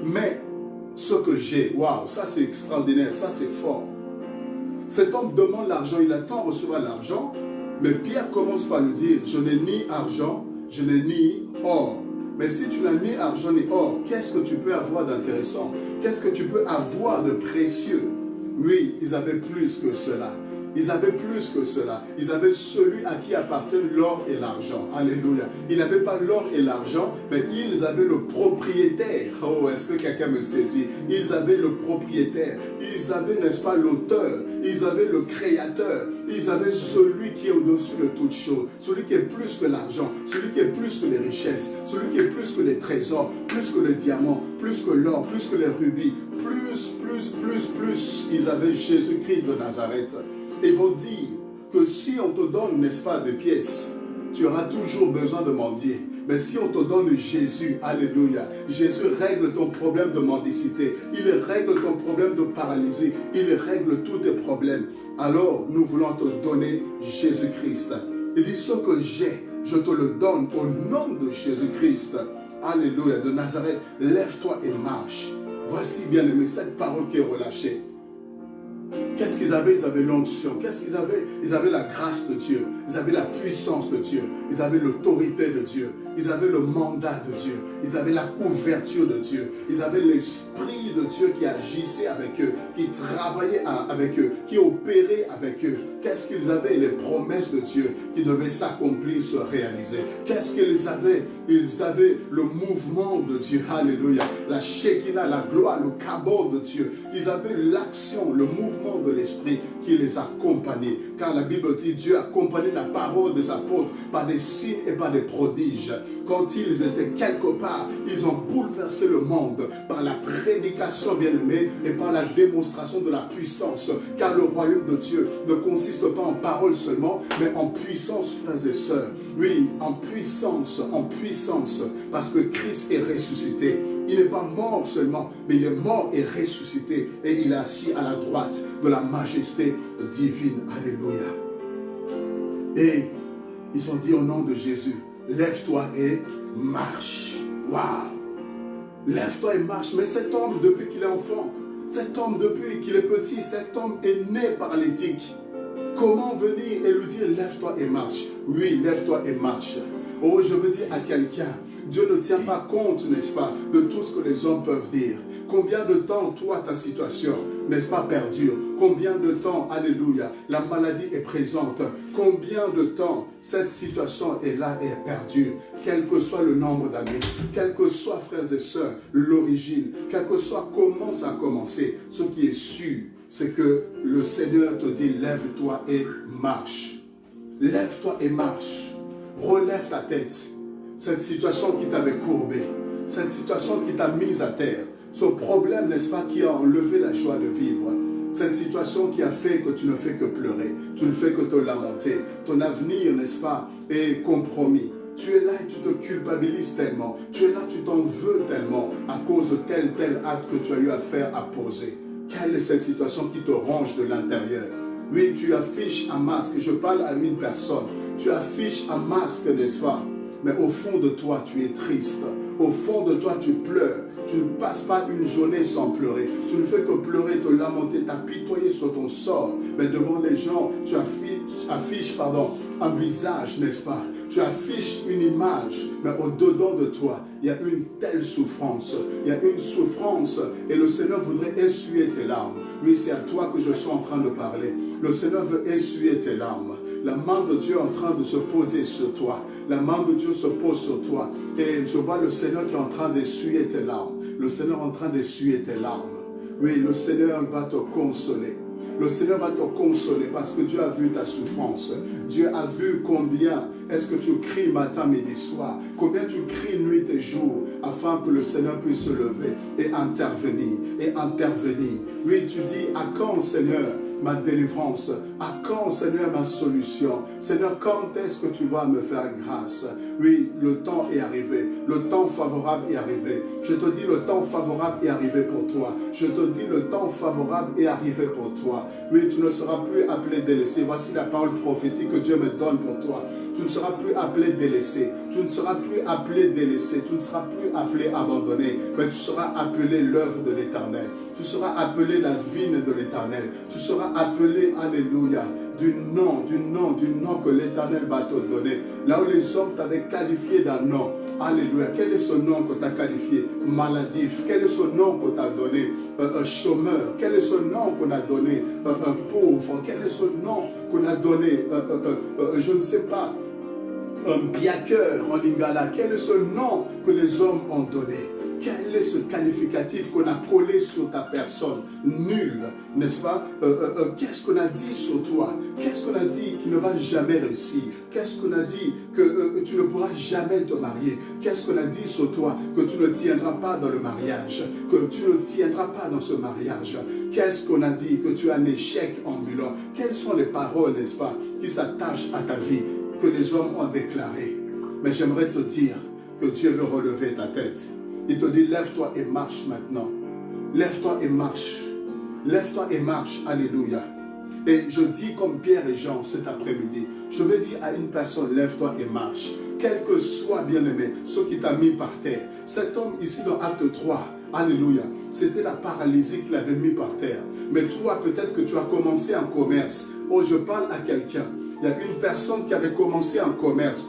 Mais ce que j'ai, waouh, ça c'est extraordinaire, ça c'est fort. Cet homme demande l'argent, il attend recevoir l'argent. Mais Pierre commence par lui dire, je n'ai ni argent, je n'ai ni or. Mais si tu n'as ni argent ni or, qu'est-ce que tu peux avoir d'intéressant? Qu'est-ce que tu peux avoir de précieux? Oui, ils avaient plus que cela. Ils avaient plus que cela. Ils avaient celui à qui appartiennent l'or et l'argent. Alléluia. Ils n'avaient pas l'or et l'argent, mais ils avaient le propriétaire. Oh, est-ce que quelqu'un me saisit? Ils avaient le propriétaire. Ils avaient, n'est-ce pas, l'auteur. Ils avaient le créateur. Ils avaient celui qui est au-dessus de toutes choses. Celui qui est plus que l'argent. Celui qui est plus que les richesses. Celui qui est plus que les trésors. Plus que les diamants. Plus que l'or. Plus que les rubis. Plus. Ils avaient Jésus-Christ de Nazareth. Ils vont dire que si on te donne, n'est-ce pas, des pièces, tu auras toujours besoin de mendier. Mais si on te donne Jésus, alléluia, Jésus règle ton problème de mendicité. Il règle ton problème de paralysie. Il règle tous tes problèmes. Alors, nous voulons te donner Jésus-Christ. Il dit, ce que j'ai, je te le donne au nom de Jésus-Christ. Alléluia, de Nazareth, lève-toi et marche. Voici, bien-aimé, cette parole qui est relâchée. Qu'est-ce qu'ils avaient? Ils avaient l'onction. Qu'est-ce qu'ils avaient? Ils avaient la grâce de Dieu. Ils avaient la puissance de Dieu. Ils avaient l'autorité de Dieu. Ils avaient le mandat de Dieu. Ils avaient la couverture de Dieu. Ils avaient l'Esprit de Dieu qui agissait avec eux, qui travaillait avec eux, qui opérait avec eux. Qu'est-ce qu'ils avaient? Les promesses de Dieu qui devaient s'accomplir, se réaliser. Qu'est-ce qu'ils avaient? Ils avaient le mouvement de Dieu. Alléluia. La Shekinah, la gloire, le kabod de Dieu. Ils avaient l'action, le mouvement de l'Esprit qui les accompagnait. Car la Bible dit, Dieu accompagnait la parole des apôtres par des signes et par des prodiges. Quand ils étaient quelque part, ils ont bouleversé le monde par la prédication bien-aimée et par la démonstration de la puissance. Car le royaume de Dieu ne consiste pas en parole seulement, mais en puissance, frères et sœurs. Oui, en puissance, parce que Christ est ressuscité. Il n'est pas mort seulement, mais il est mort et ressuscité. Et il est assis à la droite de la majesté divine. Alléluia. Et ils ont dit au nom de Jésus, lève-toi et marche. Waouh! Lève-toi et marche. Mais cet homme, depuis qu'il est enfant, cet homme, depuis qu'il est petit, cet homme est né paralytique. Comment venir et lui dire, lève-toi et marche? Oui, lève-toi et marche. Oh, je veux dire à quelqu'un, Dieu ne tient pas compte, n'est-ce pas, de tout ce que les hommes peuvent dire. Combien de temps, toi, ta situation, n'est-ce pas, perdure? Combien de temps, alléluia, la maladie est présente? Combien de temps cette situation est là et est perdue? Quel que soit le nombre d'années, quel que soit, frères et sœurs, l'origine, quel que soit comment ça a commencé, ce qui est sûr, c'est que le Seigneur te dit, lève-toi et marche. Lève-toi et marche. Relève ta tête. Cette situation qui t'avait courbé, cette situation qui t'a mise à terre, ce problème, n'est-ce pas, qui a enlevé la joie de vivre, cette situation qui a fait que tu ne fais que pleurer, tu ne fais que te lamenter, ton avenir, n'est-ce pas, est compromis. Tu es là et tu te culpabilises tellement, tu es là, tu t'en veux tellement à cause de tel acte que tu as eu à faire, à poser. Quelle est cette situation qui te ronge de l'intérieur? Oui, tu affiches un masque, je parle à une personne, tu affiches un masque, n'est-ce pas? Mais au fond de toi, tu es triste. Au fond de toi, tu pleures. Tu ne passes pas une journée sans pleurer. Tu ne fais que pleurer, te lamenter, t'apitoyer sur ton sort. Mais devant les gens, tu affiches un visage, n'est-ce pas? Tu affiches une image, mais au-dedans de toi, il y a une telle souffrance. Il y a une souffrance et le Seigneur voudrait essuyer tes larmes. Oui, c'est à toi que je suis en train de parler. Le Seigneur veut essuyer tes larmes. La main de Dieu est en train de se poser sur toi. La main de Dieu se pose sur toi. Et je vois le Seigneur qui est en train d'essuyer tes larmes. Le Seigneur est en train d'essuyer tes larmes. Oui, le Seigneur va te consoler. Le Seigneur va te consoler parce que Dieu a vu ta souffrance. Dieu a vu combien est-ce que tu cries matin, midi, soir. Combien tu cries nuit et jour afin que le Seigneur puisse se lever et intervenir. Et intervenir. Oui, tu dis, à quand, Seigneur, ma délivrance? À quand, Seigneur, ma solution? Seigneur, quand est-ce que tu vas me faire grâce? Oui, le temps est arrivé. Le temps favorable est arrivé. Je te dis, le temps favorable est arrivé pour toi. Je te dis, le temps favorable est arrivé pour toi. Oui, tu ne seras plus appelé délaissé. Voici la parole prophétique que Dieu me donne pour toi. Tu ne seras plus appelé délaissé. Tu ne seras plus appelé délaissé. Tu ne seras plus appelé abandonné. Mais tu seras appelé l'œuvre de l'Éternel. Tu seras appelé la vigne de l'Éternel. Tu seras appelé, alléluia, du nom que l'Éternel va te donner. Là où les hommes t'avaient qualifié d'un nom. Alléluia. Quel est ce nom que tu as qualifié? Maladif. Quel est ce nom que tu as donné? Chômeur. Quel est ce nom qu'on a donné? Pauvre. Quel est ce nom qu'on a donné? Je ne sais pas. Un biaqueur en lingala. Quel est ce nom que les hommes ont donné? Quel est ce qualificatif qu'on a collé sur ta personne? Nul, n'est-ce pas? Qu'est-ce qu'on a dit sur toi? Qu'est-ce qu'on a dit qui ne va jamais réussir? Qu'est-ce qu'on a dit que tu ne pourras jamais te marier? Qu'est-ce qu'on a dit sur toi que tu ne tiendras pas dans le mariage? Que tu ne tiendras pas dans ce mariage? Qu'est-ce qu'on a dit que tu as un échec ambulant? Quelles sont les paroles, n'est-ce pas, qui s'attachent à ta vie, que les hommes ont déclarées? Mais j'aimerais te dire que Dieu veut relever ta tête. Il te dit, lève-toi et marche maintenant. Lève-toi et marche. Lève-toi et marche. Alléluia. Et je dis comme Pierre et Jean cet après-midi, je vais dire à une personne, lève-toi et marche. Quel que soit, bien-aimé, ce qui t'a mis par terre. Cet homme ici dans Acte 3, alléluia, c'était la paralysie qui l'avait mis par terre. Mais toi, peut-être que tu as commencé un commerce. Oh, je parle à quelqu'un. Il y a une personne qui avait commencé un commerce.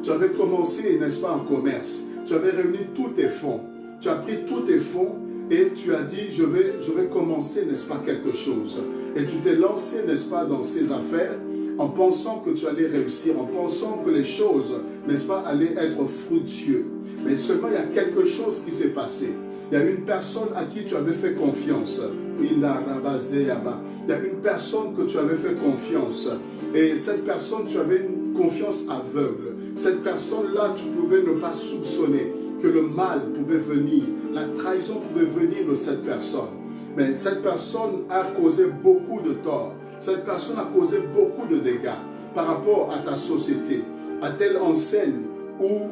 Tu avais commencé, n'est-ce pas, un commerce. Tu avais réuni tous tes fonds. Tu as pris tous tes fonds et tu as dit, je vais commencer, n'est-ce pas, quelque chose. Et tu t'es lancé, n'est-ce pas, dans ces affaires en pensant que tu allais réussir, en pensant que les choses, n'est-ce pas, allaient être fructueuses. Mais seulement, il y a quelque chose qui s'est passé. Il y a une personne à qui tu avais fait confiance. Il y a une personne que tu avais fait confiance. Et cette personne, tu avais une confiance aveugle. Cette personne-là, tu pouvais ne pas soupçonner que le mal pouvait venir, la trahison pouvait venir de cette personne. Mais cette personne a causé beaucoup de tort. Cette personne a causé beaucoup de dégâts par rapport à ta société, à telle enseigne où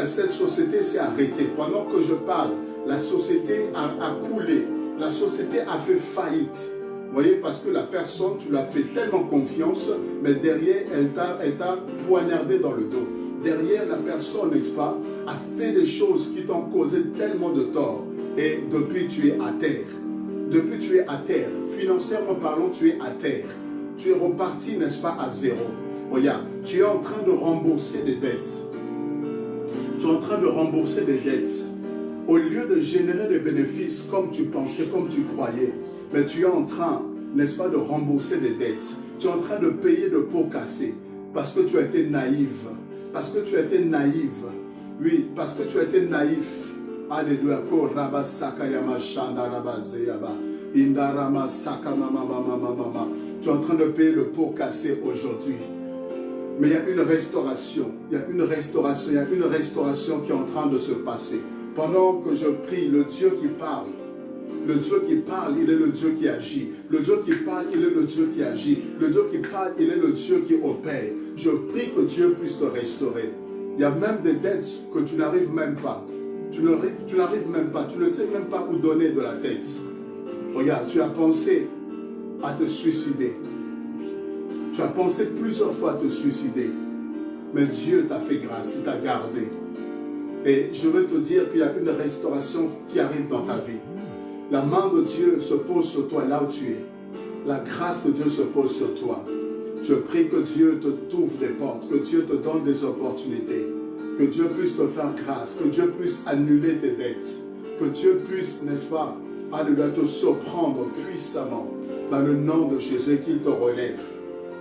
cette société s'est arrêtée. Pendant que je parle, la société a coulé, la société a fait faillite. Vous voyez, parce que la personne, tu l'as fait tellement confiance, mais derrière, elle t'a poignardé dans le dos. Derrière, la personne, n'est-ce pas, a fait des choses qui t'ont causé tellement de tort. Et depuis, tu es à terre. Depuis, tu es à terre. Financièrement parlant, tu es à terre. Tu es reparti, n'est-ce pas, à zéro. Regarde, tu es en train de rembourser des dettes. Tu es en train de rembourser des dettes. Au lieu de générer des bénéfices comme tu pensais, comme tu croyais, mais tu es en train, n'est-ce pas, de rembourser des dettes. Tu es en train de payer de pots cassés parce que tu as été naïf. Parce que tu as été naïf. Oui, parce que tu as été naïf. Alléluia. Indarama Saka Mama Mama Mama. Tu es en train de payer le pot cassé aujourd'hui. Mais il y a une restauration. Il y a une restauration. Il y a une restauration qui est en train de se passer. Pendant que je prie, le Dieu qui parle, le Dieu qui parle, il est le Dieu qui agit. Le Dieu qui parle, il est le Dieu qui agit. Le Dieu qui parle, il est le Dieu qui opère. Je prie que Dieu puisse te restaurer. Il y a même des dettes que tu n'arrives même pas. Tu n'arrives même pas. Tu ne sais même pas où donner de la tête. Regarde, tu as pensé à te suicider. Tu as pensé plusieurs fois à te suicider. Mais Dieu t'a fait grâce, il t'a gardé. Et je veux te dire qu'il y a une restauration qui arrive dans ta vie. La main de Dieu se pose sur toi là où tu es. La grâce de Dieu se pose sur toi. Je prie que Dieu te t'ouvre des portes, que Dieu te donne des opportunités, que Dieu puisse te faire grâce, que Dieu puisse annuler tes dettes, que Dieu puisse, n'est-ce pas, alléluia, te surprendre puissamment dans le nom de Jésus, qu'il te relève,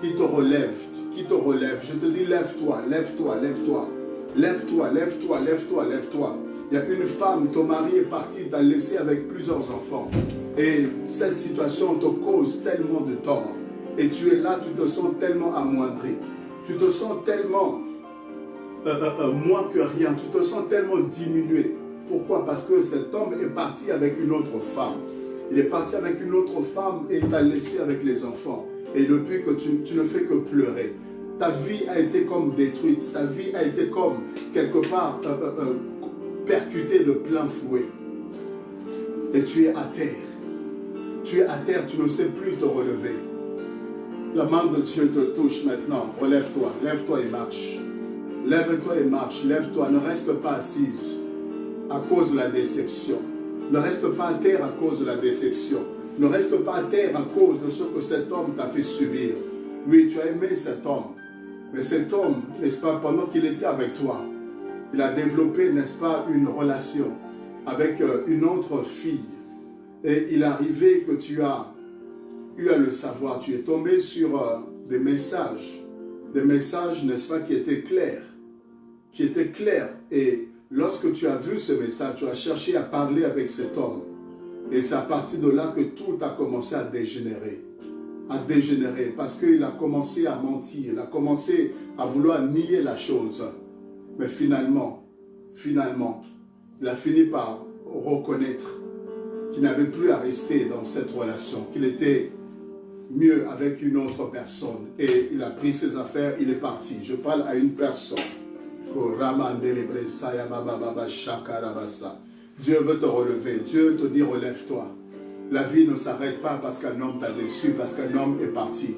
qu'il te relève, qu'il te relève. Je te dis, lève-toi, lève-toi, lève-toi, lève-toi, lève-toi, lève-toi, lève-toi. Il y a une femme, ton mari est parti, t'a laissé avec plusieurs enfants. Et cette situation te cause tellement de tort. Et tu es là, tu te sens tellement amoindri. Tu te sens tellement moins que rien. Tu te sens tellement diminué. Pourquoi? Parce que cet homme est parti avec une autre femme. Il est parti avec une autre femme et il t'a laissé avec les enfants. Et depuis que tu ne fais que pleurer. Ta vie a été comme détruite. Ta vie a été comme, quelque part, percutée de plein fouet. Et tu es à terre. Tu es à terre, tu ne sais plus te relever. La main de Dieu te touche maintenant. Relève-toi, lève-toi et marche. Lève-toi et marche, lève-toi. Ne reste pas assise à cause de la déception. Ne reste pas à terre à cause de la déception. Ne reste pas à terre à cause de ce que cet homme t'a fait subir. Oui, tu as aimé cet homme. Mais cet homme, n'est-ce pas, pendant qu'il était avec toi, il a développé, n'est-ce pas, une relation avec une autre fille. Et il est arrivé que tu as eu à le savoir. Tu es tombé sur des messages, n'est-ce pas, qui étaient clairs. Qui étaient clairs. Et lorsque tu as vu ce message, tu as cherché à parler avec cet homme. Et c'est à partir de là que tout a commencé à dégénérer. À dégénérer. Parce qu'il a commencé à mentir. Il a commencé à vouloir nier la chose. Mais finalement, il a fini par reconnaître qu'il n'avait plus à rester dans cette relation. Qu'il était mieux avec une autre personne. Et il a pris ses affaires, il est parti. Je parle à une personne. Dieu veut te relever. Dieu te dit relève-toi. La vie ne s'arrête pas parce qu'un homme t'a déçu, parce qu'un homme est parti.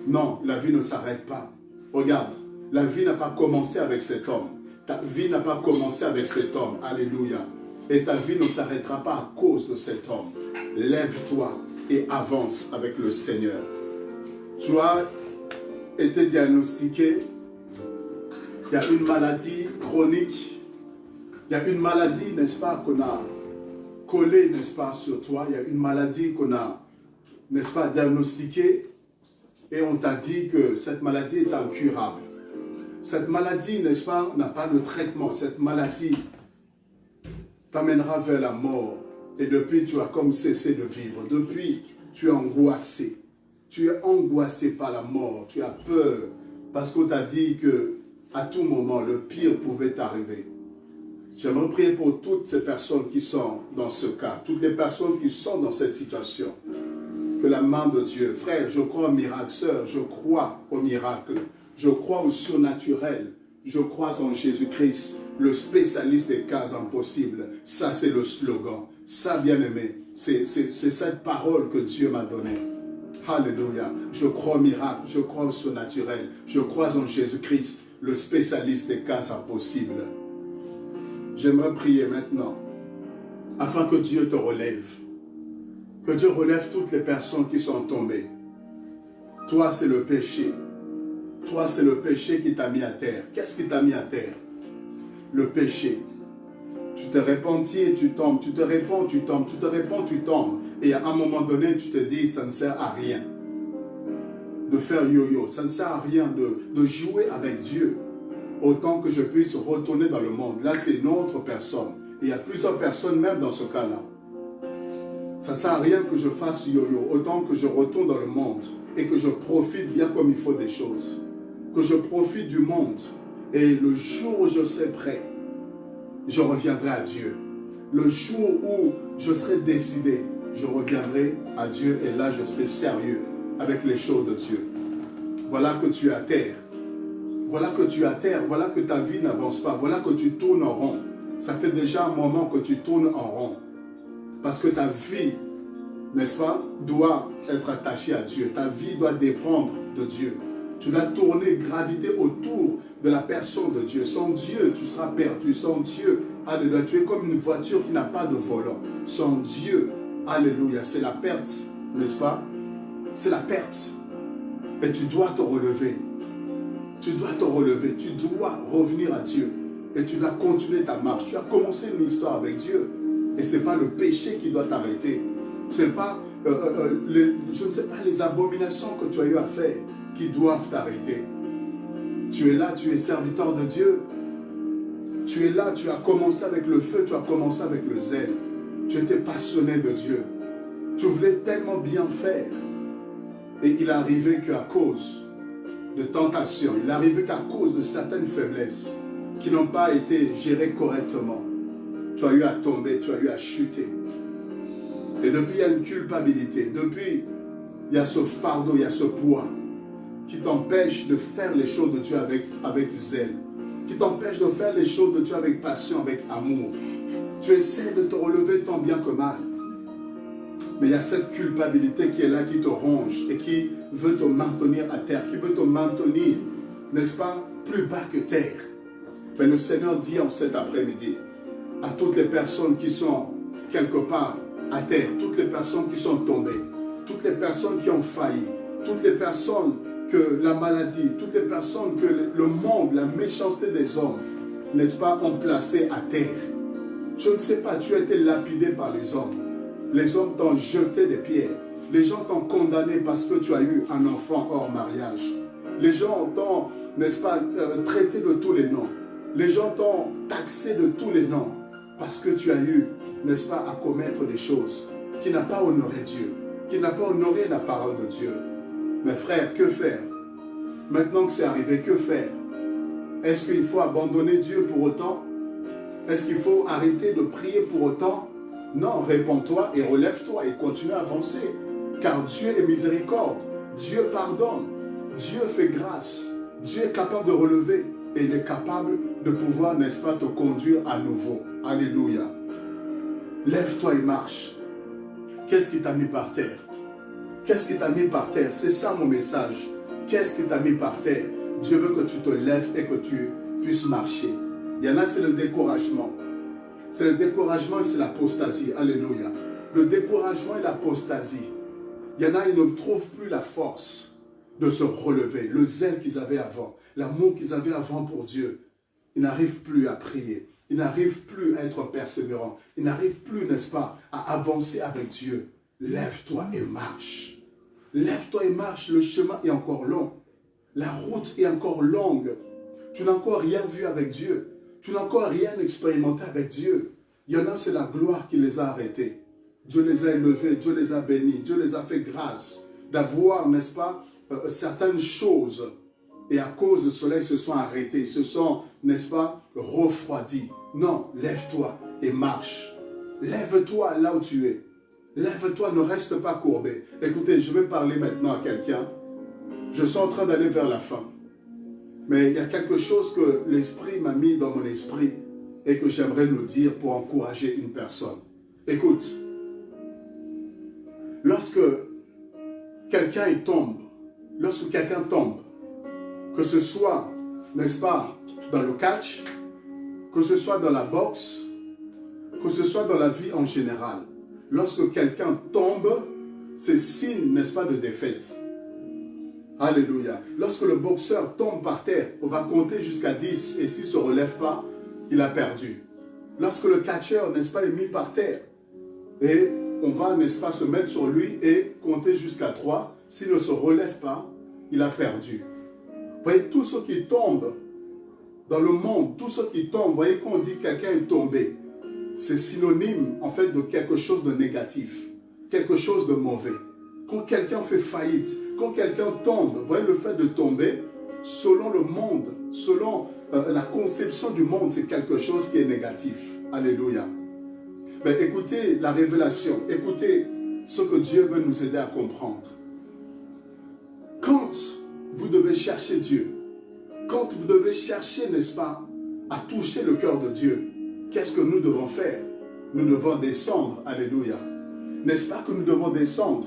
Non, la vie ne s'arrête pas. Regarde, la vie n'a pas commencé avec cet homme. Ta vie n'a pas commencé avec cet homme. Alléluia. Et ta vie ne s'arrêtera pas à cause de cet homme. Lève-toi et avance avec le Seigneur. Tu as été diagnostiqué. Il y a une maladie chronique. Il y a une maladie, n'est-ce pas, qu'on a collée, n'est-ce pas, sur toi. Il y a une maladie qu'on a, n'est-ce pas, diagnostiquée. Et on t'a dit que cette maladie est incurable. Cette maladie, n'est-ce pas, n'a pas de traitement. Cette maladie t'amènera vers la mort. Et depuis, tu as comme cessé de vivre. Depuis, tu es angoissé. Tu es angoissé par la mort. Tu as peur. Parce qu'on t'a dit que à tout moment, le pire pouvait t'arriver. J'aimerais prier pour toutes ces personnes qui sont dans ce cas. Toutes les personnes qui sont dans cette situation. Que la main de Dieu. Frère, je crois au miracle. Sœur, je crois au miracle. Je crois au surnaturel. Je crois en Jésus-Christ, le spécialiste des cas impossibles. Ça, c'est le slogan. Ça, bien-aimé, c'est cette parole que Dieu m'a donnée. Alléluia. Je crois au miracle, je crois au surnaturel. Je crois en Jésus-Christ, le spécialiste des cas impossibles. J'aimerais prier maintenant, afin que Dieu te relève. Que Dieu relève toutes les personnes qui sont tombées. Toi, c'est le péché. Toi, c'est le péché qui t'a mis à terre. Qu'est-ce qui t'a mis à terre? Le péché. Tu te repentis et tu tombes. Tu te réponds, tu tombes. Tu te réponds, tu tombes. Et à un moment donné, tu te dis, ça ne sert à rien de faire yo-yo. Ça ne sert à rien de jouer avec Dieu. Autant que je puisse retourner dans le monde. Là, c'est une autre personne. Et il y a plusieurs personnes même dans ce cas-là. Ça ne sert à rien que je fasse yo-yo, autant que je retourne dans le monde et que je profite bien comme il faut des choses. Que je profite du monde. Et le jour où je serai prêt, je reviendrai à Dieu. Le jour où je serai décidé, je reviendrai à Dieu et là je serai sérieux avec les choses de Dieu. Voilà que tu es à terre. Voilà que tu es à terre. Voilà que ta vie n'avance pas. Voilà que tu tournes en rond. Ça fait déjà un moment que tu tournes en rond. Parce que ta vie, n'est-ce pas, doit être attachée à Dieu. Ta vie doit dépendre de Dieu. Tu dois tourner, graviter autour de la personne de Dieu. Sans Dieu, tu seras perdu. Sans Dieu, alléluia, tu es comme une voiture qui n'a pas de volant. Sans Dieu, alléluia, c'est la perte, n'est-ce pas? C'est la perte. Et tu dois te relever. Tu dois te relever. Tu dois revenir à Dieu. Et tu dois continuer ta marche. Tu as commencé une histoire avec Dieu. Et ce n'est pas le péché qui doit t'arrêter. Ce n'est pas, je ne sais pas, les abominations que tu as eu à faire qui doivent t'arrêter. Tu es là, tu es serviteur de Dieu. Tu es là, tu as commencé avec le feu, tu as commencé avec le zèle. Tu étais passionné de Dieu. Tu voulais tellement bien faire. Et il est arrivé qu'à cause de tentations, il est arrivé qu'à cause de certaines faiblesses qui n'ont pas été gérées correctement, tu as eu à tomber, tu as eu à chuter. Et depuis, il y a une culpabilité. Depuis, il y a ce fardeau, il y a ce poids qui t'empêche de faire les choses de Dieu avec zèle, qui t'empêche de faire les choses de Dieu avec passion, avec amour. Tu essaies de te relever tant bien que mal. Mais il y a cette culpabilité qui est là, qui te ronge et qui veut te maintenir à terre, qui veut te maintenir, n'est-ce pas, plus bas que terre. Mais le Seigneur dit en cet après-midi à toutes les personnes qui sont quelque part à terre, toutes les personnes qui sont tombées, toutes les personnes qui ont failli, toutes les personnes que la maladie, toutes les personnes que le monde, la méchanceté des hommes, n'est-ce pas, ont placé à terre. Je ne sais pas, tu as été lapidé par les hommes. Les hommes t'ont jeté des pierres. Les gens t'ont condamné parce que tu as eu un enfant hors mariage. Les gens t'ont, n'est-ce pas, traité de tous les noms. Les gens t'ont taxé de tous les noms parce que tu as eu, n'est-ce pas, à commettre des choses qui n'ont pas honoré Dieu, qui n'ont pas honoré la parole de Dieu. Mais frère, que faire? Maintenant que c'est arrivé, que faire? Est-ce qu'il faut abandonner Dieu pour autant? Est-ce qu'il faut arrêter de prier pour autant? Non, réponds-toi et relève-toi et continue à avancer. Car Dieu est miséricorde, Dieu pardonne, Dieu fait grâce, Dieu est capable de relever et il est capable de pouvoir, n'est-ce pas, te conduire à nouveau. Alléluia. Lève-toi et marche. Qu'est-ce qui t'a mis par terre? Qu'est-ce qui t'a mis par terre? C'est ça mon message. Qu'est-ce qui t'a mis par terre? Dieu veut que tu te lèves et que tu puisses marcher. Il y en a, c'est le découragement. C'est le découragement et c'est l'apostasie. Alléluia. Le découragement et l'apostasie. Il y en a, ils ne trouvent plus la force de se relever. Le zèle qu'ils avaient avant, l'amour qu'ils avaient avant pour Dieu. Ils n'arrivent plus à prier. Ils n'arrivent plus à être persévérants. Ils n'arrivent plus, n'est-ce pas, à avancer avec Dieu. Lève-toi et marche. Lève-toi et marche. Le chemin est encore long. La route est encore longue. Tu n'as encore rien vu avec Dieu. Tu n'as encore rien expérimenté avec Dieu. Il y en a, c'est la gloire qui les a arrêtés. Dieu les a élevés, Dieu les a bénis, Dieu les a fait grâce d'avoir, n'est-ce pas, certaines choses. Et à cause de cela, ils se sont arrêtés, ils se sont, n'est-ce pas, refroidis. Non, lève-toi et marche. Lève-toi là où tu es. Lève-toi, ne reste pas courbé. Écoutez, je vais parler maintenant à quelqu'un. Je suis en train d'aller vers la fin. Mais il y a quelque chose que l'Esprit m'a mis dans mon esprit et que j'aimerais nous dire pour encourager une personne. Écoute, lorsque quelqu'un tombe, que ce soit, n'est-ce pas, dans le catch, que ce soit dans la boxe, que ce soit dans la vie en général, lorsque quelqu'un tombe, c'est signe, n'est-ce pas, de défaite. Alléluia. Lorsque le boxeur tombe par terre, on va compter jusqu'à 10 et s'il ne se relève pas, il a perdu. Lorsque le catcheur, n'est-ce pas, est mis par terre et on va, n'est-ce pas, se mettre sur lui et compter jusqu'à 3, s'il ne se relève pas, il a perdu. Vous voyez, tous ceux qui tombent dans le monde, tous ceux qui tombent, vous voyez, quand on dit quelqu'un est tombé, c'est synonyme en fait de quelque chose de négatif. quelque chose de mauvais. Quand quelqu'un fait faillite, quand quelqu'un tombe, vous voyez, le fait de tomber, selon le monde, selon la conception du monde, c'est quelque chose qui est négatif. Alléluia. Mais écoutez la révélation, écoutez ce que Dieu veut nous aider à comprendre. Quand vous devez chercher Dieu, quand vous devez chercher, n'est-ce pas, à toucher le cœur de Dieu, qu'est-ce que nous devons faire? Nous devons descendre, alléluia. N'est-ce pas que nous devons descendre?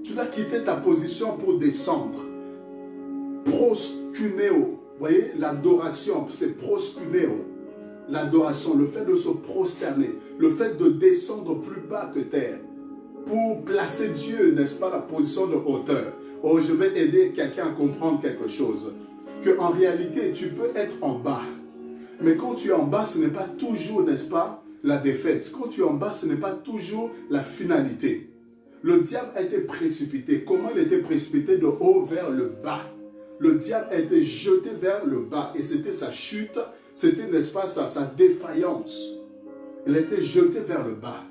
Tu dois quitter ta position pour descendre. Proskuneo, vous voyez, l'adoration, c'est proskuneo. L'adoration, le fait de se prosterner, le fait de descendre plus bas que terre, pour placer Dieu, n'est-ce pas, la position de hauteur. Oh, je vais aider quelqu'un à comprendre quelque chose. Qu'en réalité, tu peux être en bas. Mais quand tu es en bas, ce n'est pas toujours, n'est-ce pas, la défaite. Quand tu es en bas, ce n'est pas toujours la finalité. Le diable a été précipité. Comment il était précipité? De haut vers le bas. Le diable a été jeté vers le bas. Et c'était sa chute, c'était, n'est-ce pas, sa défaillance. Il a été jeté vers le bas.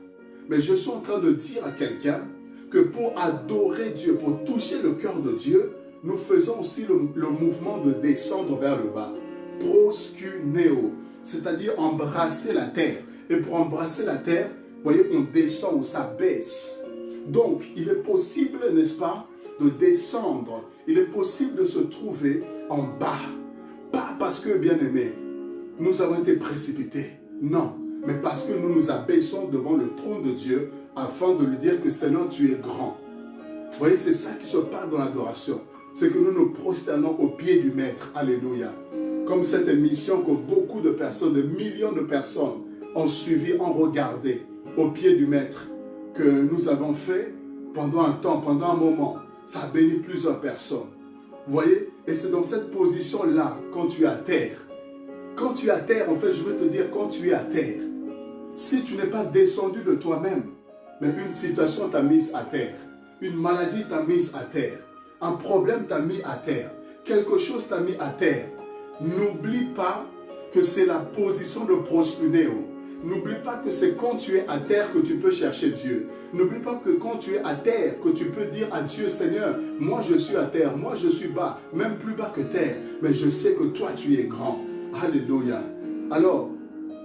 Mais je suis en train de dire à quelqu'un que pour adorer Dieu, pour toucher le cœur de Dieu, nous faisons aussi le mouvement de descendre vers le bas. Proskuneo, c'est-à-dire embrasser la terre. Et pour embrasser la terre, vous voyez, on descend ou ça baisse. Donc, il est possible, n'est-ce pas, de descendre. Il est possible de se trouver en bas. Pas parce que, bien aimé, nous avons été précipités. Non, mais parce que nous nous abaissons devant le trône de Dieu afin de lui dire que Seigneur, tu es grand. Vous voyez, c'est ça qui se passe dans l'adoration. C'est que nous nous prosternons au pied du Maître. Alléluia. Comme cette émission que beaucoup de personnes, de millions de personnes ont suivi, ont regardé au pied du Maître, que nous avons fait pendant un temps, pendant un moment. Ça a béni plusieurs personnes. Vous voyez? Et c'est dans cette position-là, quand tu es à terre. Quand tu es à terre, en fait, je veux te dire, quand tu es à terre, si tu n'es pas descendu de toi-même, mais une situation t'a mise à terre, une maladie t'a mise à terre, un problème t'a mis à terre, quelque chose t'a mis à terre, n'oublie pas que c'est la position de proskuneo. N'oublie pas que c'est quand tu es à terre que tu peux chercher Dieu. N'oublie pas que quand tu es à terre, que tu peux dire à Dieu, Seigneur, moi je suis à terre, moi je suis bas, même plus bas que terre, mais je sais que toi tu es grand. Alléluia. Alors,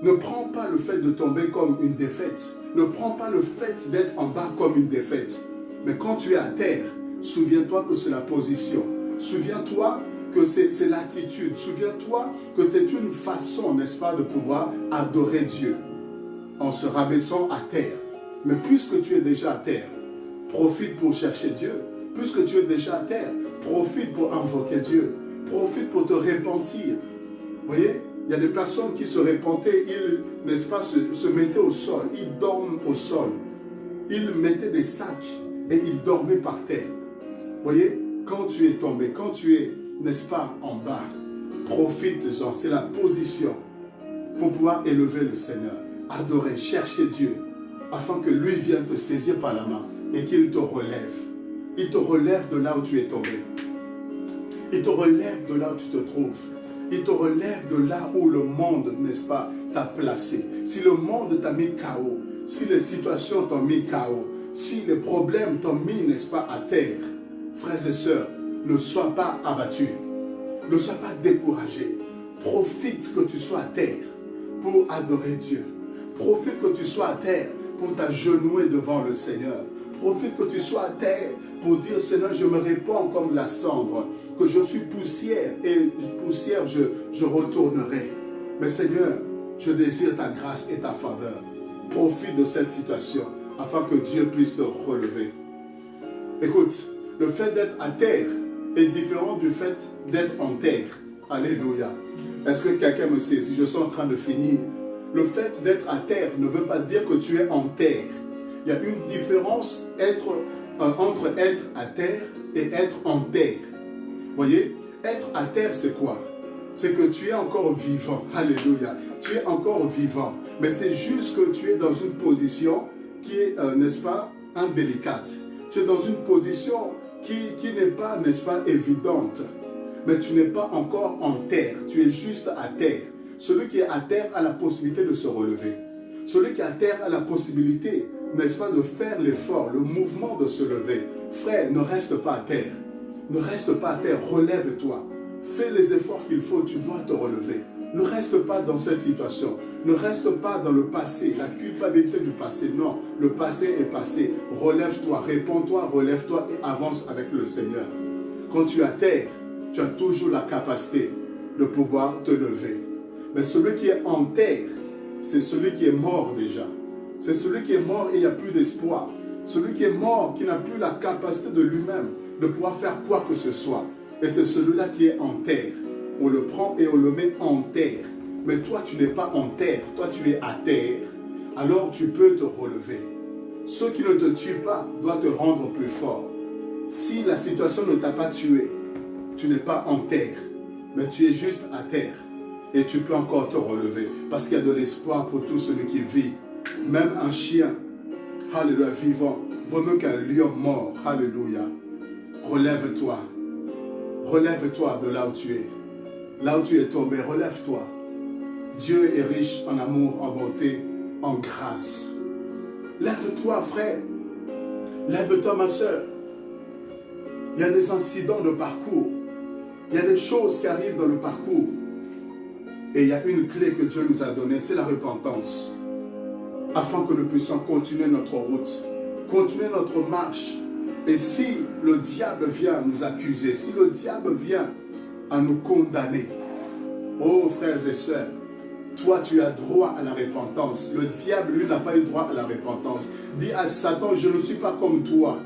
ne prends pas le fait de tomber comme une défaite. Ne prends pas le fait d'être en bas comme une défaite. Mais quand tu es à terre, souviens-toi que c'est la position. Souviens-toi que c'est l'attitude. Souviens-toi que c'est une façon, n'est-ce pas, de pouvoir adorer Dieu en se rabaissant à terre. Mais puisque tu es déjà à terre, profite pour chercher Dieu. Puisque tu es déjà à terre, profite pour invoquer Dieu. Profite pour te repentir. Vous voyez, il y a des personnes qui se repentaient, ils, n'est-ce pas, se mettaient au sol. Ils dorment au sol. Ils mettaient des sacs et ils dormaient par terre. Vous voyez, quand tu es tombé, quand tu es, n'est-ce pas, en bas, profite-en. C'est la position pour pouvoir élever le Seigneur. Adorer, chercher Dieu, afin que lui vienne te saisir par la main et qu'il te relève. Il te relève de là où tu es tombé. Il te relève de là où tu te trouves. Il te relève de là où le monde, n'est-ce pas, t'a placé. Si le monde t'a mis KO, si les situations t'ont mis KO, si les problèmes t'ont mis, n'est-ce pas, à terre, frères et sœurs, ne sois pas abattu. Ne sois pas découragé. Profite que tu sois à terre pour adorer Dieu. Profite que tu sois à terre pour t'agenouiller devant le Seigneur. Profite que tu sois à terre pour dire, Seigneur, je me répands comme la cendre, que je suis poussière et poussière je retournerai. Mais Seigneur, je désire ta grâce et ta faveur. Profite de cette situation afin que Dieu puisse te relever. Écoute, le fait d'être à terre est différent du fait d'être en terre. Alléluia. Est-ce que quelqu'un me saisit? Je suis en train de finir. Le fait d'être à terre ne veut pas dire que tu es en terre. Il y a une différence entre être à terre et être en terre. Vous voyez, être à terre, c'est quoi? C'est que tu es encore vivant. Alléluia. Tu es encore vivant. Mais c'est juste que tu es dans une position qui est, n'est-ce pas, indélicate. Tu es dans une position qui n'est pas, n'est-ce pas, évidente. Mais tu n'es pas encore en terre. Tu es juste à terre. Celui qui est à terre a la possibilité de se relever. Celui qui est à terre a la possibilité, n'est-ce pas, de faire l'effort, le mouvement de se lever. Frère, ne reste pas à terre. Ne reste pas à terre, relève-toi. Fais les efforts qu'il faut, tu dois te relever. Ne reste pas dans cette situation. Ne reste pas dans le passé, la culpabilité du passé. Non, le passé est passé. Relève-toi, réponds-toi, relève-toi et avance avec le Seigneur. Quand tu es à terre, tu as toujours la capacité de pouvoir te lever. Mais celui qui est en terre, c'est celui qui est mort déjà. C'est celui qui est mort et il n'y a plus d'espoir. Celui qui est mort, qui n'a plus la capacité de lui-même de pouvoir faire quoi que ce soit. Et c'est celui-là qui est en terre. On le prend et on le met en terre. Mais toi, tu n'es pas en terre. Toi, tu es à terre. Alors, tu peux te relever. Ce qui ne te tue pas doit te rendre plus fort. Si la situation ne t'a pas tué, tu n'es pas en terre. Mais tu es juste à terre. Et tu peux encore te relever. Parce qu'il y a de l'espoir pour tout celui qui vit. Même un chien, alléluia, vivant, vaut mieux qu'un lion mort. Alléluia. Relève-toi. Relève-toi de là où tu es. Là où tu es tombé, relève-toi. Dieu est riche en amour, en bonté, en grâce. Lève-toi, frère. Lève-toi, ma soeur. Il y a des incidents de parcours. Il y a des choses qui arrivent dans le parcours. Et il y a une clé que Dieu nous a donnée, c'est la repentance. Afin que nous puissions continuer notre route, continuer notre marche. Et si le diable vient nous accuser, si le diable vient à nous condamner, oh frères et sœurs, toi tu as droit à la repentance. Le diable, lui, n'a pas eu droit à la repentance. Dis à Satan, je ne suis pas comme toi.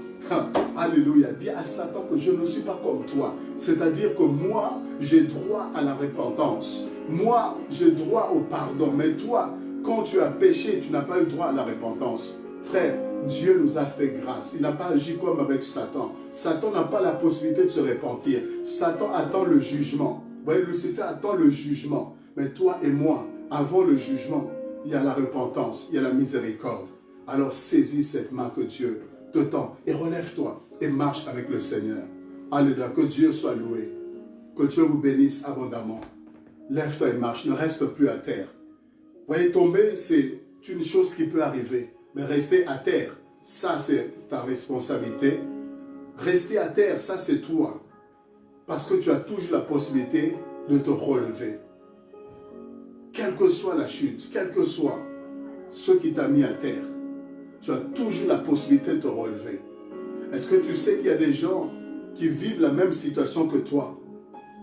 Alléluia. Dis à Satan que je ne suis pas comme toi. C'est-à-dire que moi, j'ai droit à la repentance. Moi, j'ai droit au pardon. Mais toi, quand tu as péché, tu n'as pas eu droit à la repentance. Frère, Dieu nous a fait grâce. Il n'a pas agi comme avec Satan. Satan n'a pas la possibilité de se repentir. Satan attend le jugement. Vous voyez, Lucifer attend le jugement. Mais toi et moi, avant le jugement, il y a la repentance, il y a la miséricorde. Alors saisis cette main que Dieu te tend et relève-toi et marche avec le Seigneur. Alléluia, que Dieu soit loué. Que Dieu vous bénisse abondamment. Lève-toi et marche, ne reste plus à terre. Vous voyez, tomber, c'est une chose qui peut arriver. Mais rester à terre, ça c'est ta responsabilité. Rester à terre, ça c'est toi. Parce que tu as toujours la possibilité de te relever. Quelle que soit la chute, quel que soit ce qui t'a mis à terre, tu as toujours la possibilité de te relever. Est-ce que tu sais qu'il y a des gens qui vivent la même situation que toi,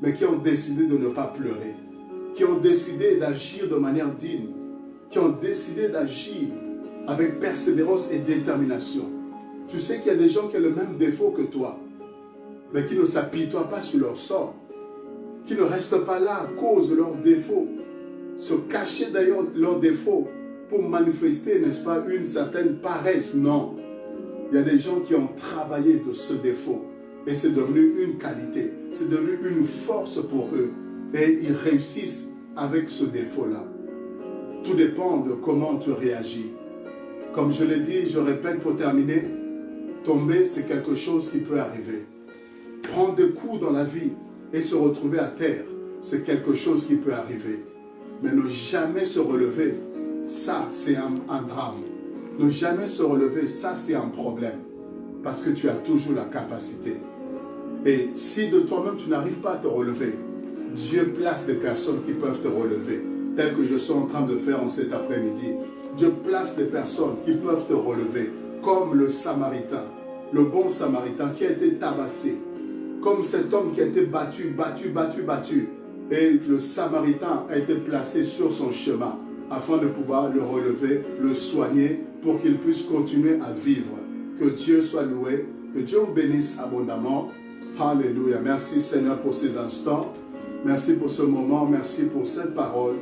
mais qui ont décidé de ne pas pleurer, qui ont décidé d'agir de manière digne, qui ont décidé d'agir avec persévérance et détermination. Tu sais qu'il y a des gens qui ont le même défaut que toi, mais qui ne s'apitoient pas sur leur sort, qui ne restent pas là à cause de leurs défauts, se cacher d'ailleurs leurs défauts pour manifester, n'est-ce pas, une certaine paresse. Non, il y a des gens qui ont travaillé de ce défaut et c'est devenu une qualité, c'est devenu une force pour eux et ils réussissent avec ce défaut-là. Tout dépend de comment tu réagis. Comme je l'ai dit, je répète pour terminer, tomber c'est quelque chose qui peut arriver. Prendre des coups dans la vie et se retrouver à terre, c'est quelque chose qui peut arriver. Mais ne jamais se relever, ça c'est un drame. Ne jamais se relever, ça c'est un problème. Parce que tu as toujours la capacité. Et si de toi-même tu n'arrives pas à te relever, Dieu place des personnes qui peuvent te relever. Tel que je suis en train de faire en cet après-midi. Dieu place des personnes qui peuvent te relever. Comme le Samaritain, le bon Samaritain qui a été tabassé. Comme cet homme qui a été battu. Et le Samaritain a été placé sur son chemin afin de pouvoir le relever, le soigner pour qu'il puisse continuer à vivre. Que Dieu soit loué, que Dieu vous bénisse abondamment. Alléluia. Merci Seigneur pour ces instants. Merci pour ce moment, merci pour cette parole.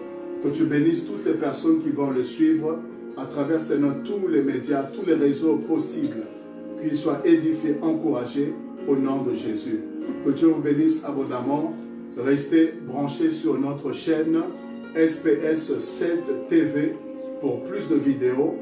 Que tu bénisses toutes les personnes qui vont le suivre à travers Seigneur tous les médias, tous les réseaux possibles. Qu'ils soient édifiés, encouragés au nom de Jésus. Que Dieu vous bénisse abondamment. Restez branchés sur notre chaîne SPS 7 TV pour plus de vidéos,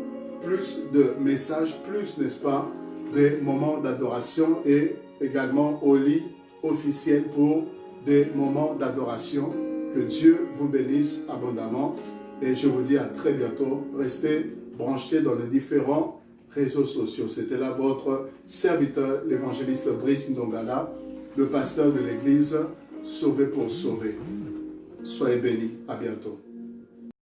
plus de messages, plus, n'est-ce pas, des moments d'adoration et également au lit officiel pour des moments d'adoration. Que Dieu vous bénisse abondamment. Et je vous dis à très bientôt. Restez branchés dans les différents réseaux sociaux. C'était là votre serviteur, l'évangéliste Brice Ndongala, le pasteur de l'église Sauvé pour sauver. Soyez bénis. À bientôt.